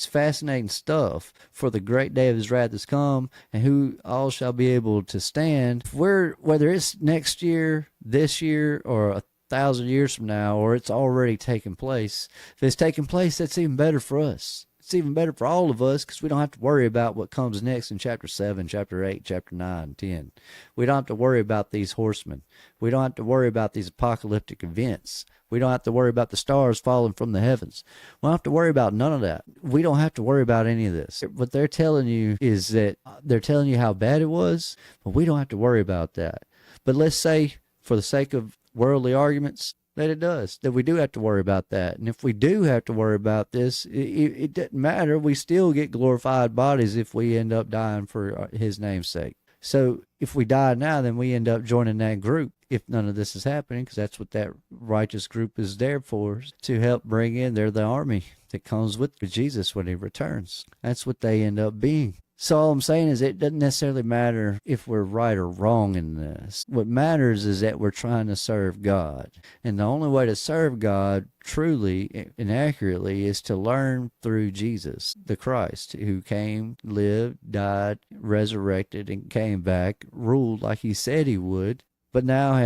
fascinating stuff. For the great day of his wrath has come, and who all shall be able to stand. Whether it's next year, this year, or 1,000 years from now, or it's already taken place. If it's taken place, that's even better for us. It's even better for all of us, because we don't have to worry about what comes next in chapter 7, chapter 8, chapter 9, 10. We don't have to worry about these horsemen. We don't have to worry about these apocalyptic events. We don't have to worry about the stars falling from the heavens. We don't have to worry about none of that. We don't have to worry about any of this. What they're telling you is that they're telling you how bad it was, but we don't have to worry about that. But let's say, for the sake of worldly arguments, that it does, that we do have to worry about that. And if we do have to worry about this, it doesn't matter. We still get glorified bodies if we end up dying for his name's sake. So if we die now, then we end up joining that group if none of this is happening, because that's what that righteous group is there for, to help bring in. They're the army that comes with Jesus when he returns. That's what they end up being. So all I'm saying is it doesn't necessarily matter if we're right or wrong in this. What matters is that we're trying to serve God. And the only way to serve God truly and accurately is to learn through Jesus, the Christ, who came, lived, died, resurrected, and came back, ruled like he said he would, but now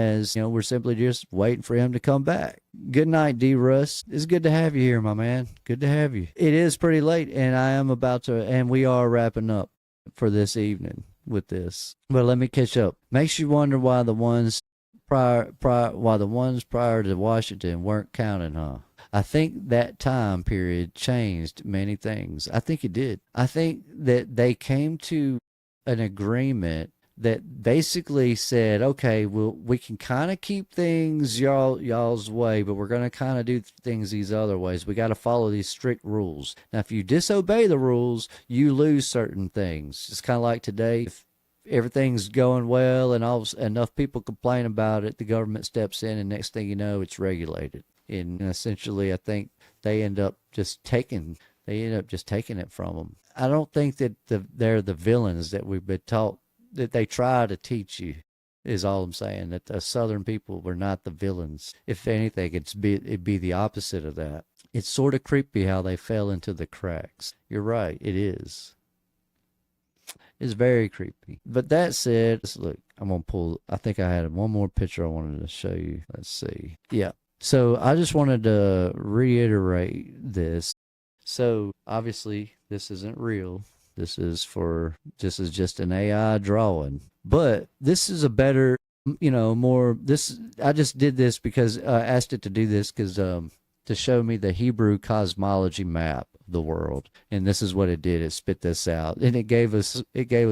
we're simply just waiting for him to come back. Good night, D. Russ. It's good to have you here, my man. Good to have you. It is pretty late, and we are wrapping up for this evening with this. But let me catch up. Makes you wonder why the ones prior to Washington weren't counted, huh? I think that time period changed many things. I think it did. I think that they came to an agreement that basically said, okay, we can kind of keep things y'all's way, but we're going to kind of do things these other ways. We got to follow these strict rules. Now, if you disobey the rules, you lose certain things. It's kind of like today. If everything's going well and enough people complain about it, the government steps in, and next thing you know, it's regulated. And essentially, I think they end up just taking it from them. I don't think that they're the villains that we've been taught, that they try to teach you, is all I'm saying. That the Southern people were not the villains. If anything, it'd be the opposite of that. It's sort of creepy how they fell into the cracks. You're right, it is. It's very creepy. But that said, look, I'm going to pull, I think I had one more picture I wanted to show you. Let's see. Yeah. So I just wanted to reiterate this. So obviously, this isn't real. This is just an AI drawing. But this is a better, more, I just did this because I asked it to do this because, to show me the Hebrew cosmology map of the world. And this is what it did. It spit this out. And it gave us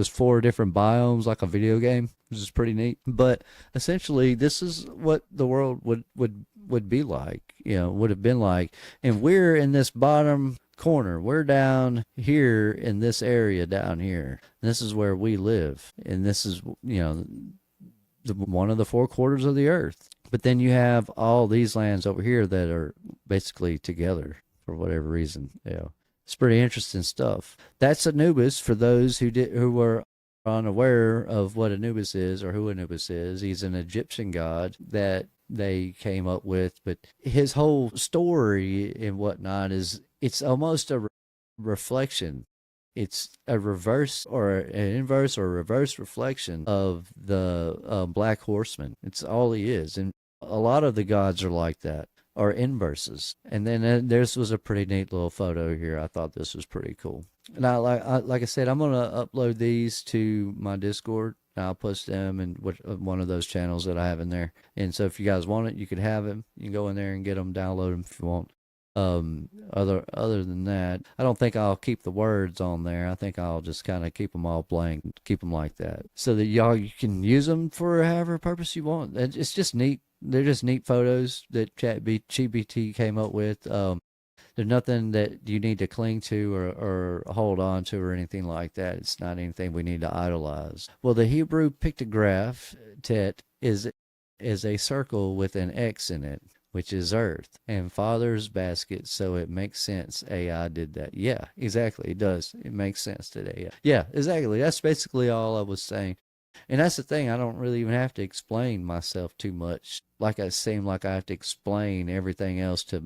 4 different biomes like a video game, which is pretty neat. But essentially this is what the world would be like, would have been like. And we're in this bottom corner. We're down here in this area down here. This is where we live. And this is, one of the 4 quarters of the earth. But then you have all these lands over here that are basically together for whatever reason. It's pretty interesting stuff. That's Anubis for those who were unaware of what Anubis is or who Anubis is. He's an Egyptian god that they came up with, but his whole story and whatnot it's almost a reflection. It's a reverse or an inverse or reverse reflection of the Black Horseman. It's all he is. And a lot of the gods are like that, are inverses. And then this was a pretty neat little photo here. I thought this was pretty cool. Now, like I said, I'm going to upload these to my Discord. I'll post them in one of those channels that I have in there. And so if you guys want it, you could have them. You can go in there and get them, download them if you want. Other than that, I don't think I'll keep the words on there. I think I'll just kind of keep them all blank, keep them like that, so that you can use them for however purpose you want. It's just neat. They're just neat photos that ChatGPT came up with. There's nothing that you need to cling to or hold on to or anything like that. It's not anything we need to idolize. Well, the Hebrew pictograph tet is a circle with an X in it, which is earth, and father's basket, so it makes sense AI did that. Yeah, exactly, it does. It makes sense today. Yeah, exactly. That's basically all I was saying. And that's the thing, I don't really even have to explain myself too much. Like I seem like I have to explain everything else to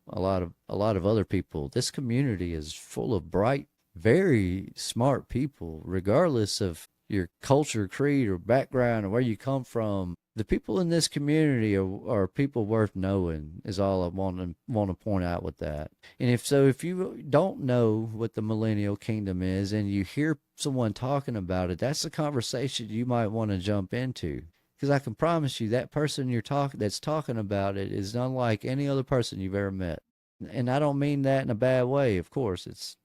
a lot of other people. This community is full of bright, very smart people, regardless of your culture, creed, or background, or where you come from. The people in this community are people worth knowing, is all I want to point out with that. And if you don't know what the Millennial Kingdom is and you hear someone talking about it, that's a conversation you might want to jump into. Because I can promise you that person that's talking about it is unlike any other person you've ever met. And I don't mean that in a bad way, of course. It's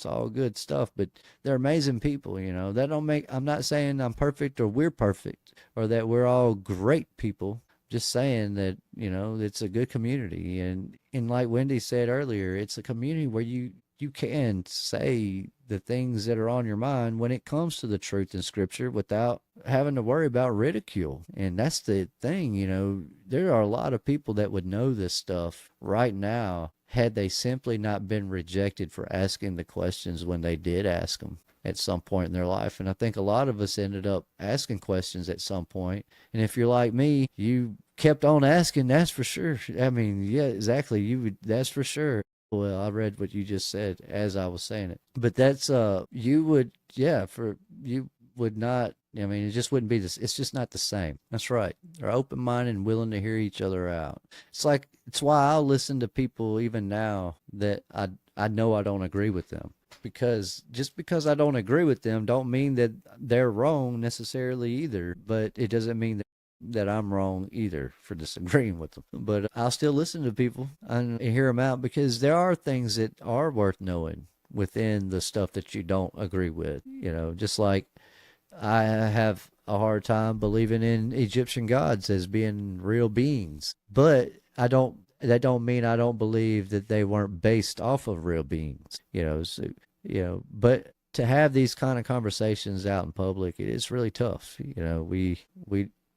all good stuff, but they're amazing people, That don't make, I'm not saying I'm perfect or we're perfect or that we're all great people. Just saying that, it's a good community. And like Wendy said earlier, it's a community where you can say the things that are on your mind when it comes to the truth in Scripture without having to worry about ridicule. And that's the thing, there are a lot of people that would know this stuff right now had they simply not been rejected for asking the questions when they did ask them at some point in their life. And I think a lot of us ended up asking questions at some point. And if you're like me, you kept on asking, that's for sure. I mean, yeah, exactly. That's for sure. Well, I read what you just said as I was saying it. But that's, you would not, it just wouldn't be this. It's just not the same. That's right. They're open-minded and willing to hear each other out. It's why I'll listen to people even now that I know I don't agree with them. Because just because I don't agree with them don't mean that they're wrong necessarily either. But it doesn't mean that I'm wrong either for disagreeing with them. But I'll still listen to people and hear them out because there are things that are worth knowing within the stuff that you don't agree with. Just like I have a hard time believing in Egyptian gods as being real beings. But that don't mean I don't believe that they weren't based off of real beings. But to have these kind of conversations out in public, it is really tough.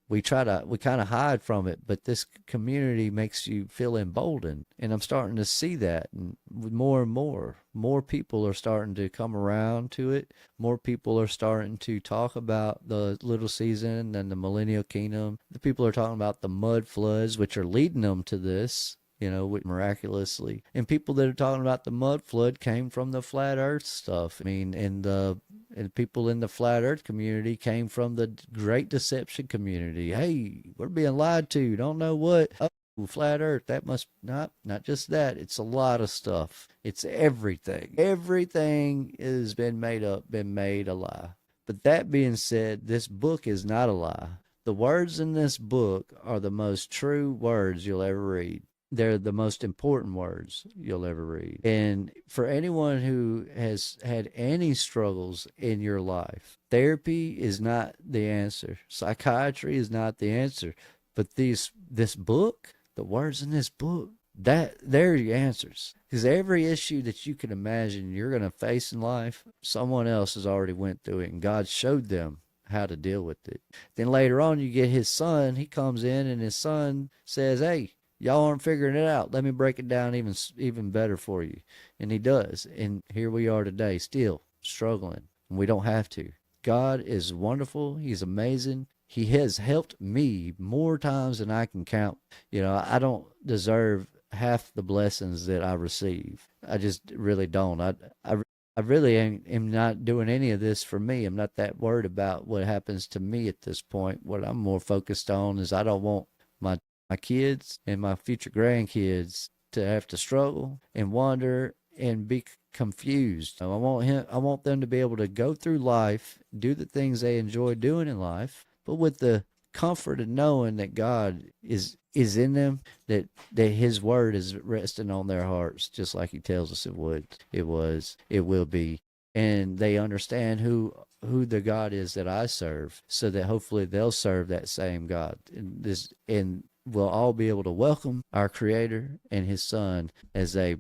We kind of hide from it, but this community makes you feel emboldened. And I'm starting to see that. And more and more people are starting to come around to it. More people are starting to talk about the little season and the Millennial Kingdom. The people are talking about the mud floods, which are leading them to this. miraculously. And people that are talking about the mud flood came from the flat earth stuff. I mean, and people in the flat earth community came from the great deception community. Hey, we're being lied to. Don't know what. Oh, flat earth, that must not just that. It's a lot of stuff. It's everything. Everything has been made up, been made a lie. But that being said, this book is not a lie. The words in this book are the most true words you'll ever read. They're the most important words you'll ever read. And for anyone who has had any struggles in your life, therapy is not the answer. Psychiatry is not the answer. But this book, the words in this book, they're your answers. Because every issue that you can imagine you're going to face in life, someone else has already went through it, and God showed them how to deal with it. Then later on, you get his son. He comes in, and his son says, hey, y'all aren't figuring it out. Let me break it down even better for you. And he does. And here we are today, still struggling. And we don't have to. God is wonderful. He's amazing. He has helped me more times than I can count. I don't deserve half the blessings that I receive. I just really don't. I really am not doing any of this for me. I'm not that worried about what happens to me at this point. What I'm more focused on is I don't want my kids and my future grandkids to have to struggle and wonder and be confused. I want them to be able to go through life, do the things they enjoy doing in life, but with the comfort of knowing that God is in them, that his word is resting on their hearts, just like he tells us it would. It will be. And they understand who the God is that I serve, so that hopefully they'll serve that same God. And we'll all be able to welcome our Creator and his Son as they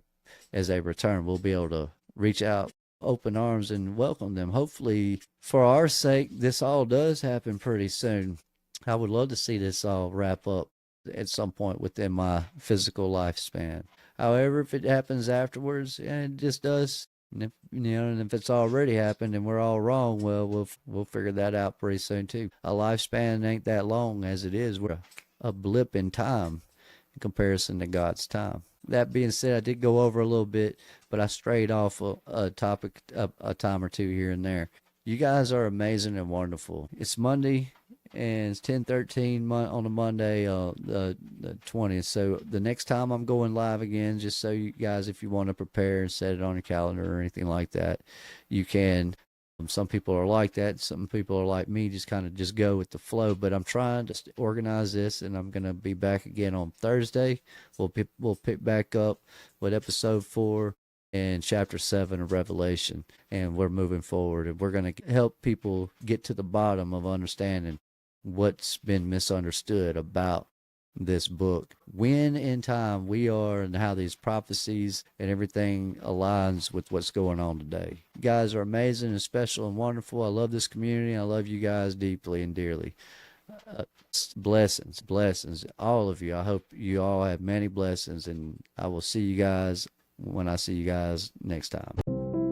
return. We'll be able to reach out open arms and welcome them. Hopefully, for our sake, this all does happen pretty soon. I would love to see this all wrap up at some point within my physical lifespan. However, if it happens afterwards, it just does. And if it's already happened and we're all wrong, well, we'll figure that out pretty soon too. A lifespan ain't that long as it is. We're a blip in time in comparison to God's time. That being said, I did go over a little bit, but I strayed off a topic a time or two here and there. You guys are amazing and wonderful. It's Monday, and it's 10:13 on a Monday, the 20th. So the next time I'm going live again, just so you guys, if you want to prepare and set it on your calendar or anything like that, you can. Some people are like that. Some people are like me, just kind of just go with the flow. But I'm trying to organize this, and I'm going to be back again on Thursday. We'll pick back up with episode 4 and chapter 7 of Revelation, and we're moving forward. And we're going to help people get to the bottom of understanding what's been misunderstood about this book, when in time we are, and how these prophecies and everything aligns with what's going on today. You guys are amazing and special and wonderful. I love this community. I love you guys deeply and dearly. Blessings, all of you. I hope you all have many blessings, and I will see you guys when I see you guys next time.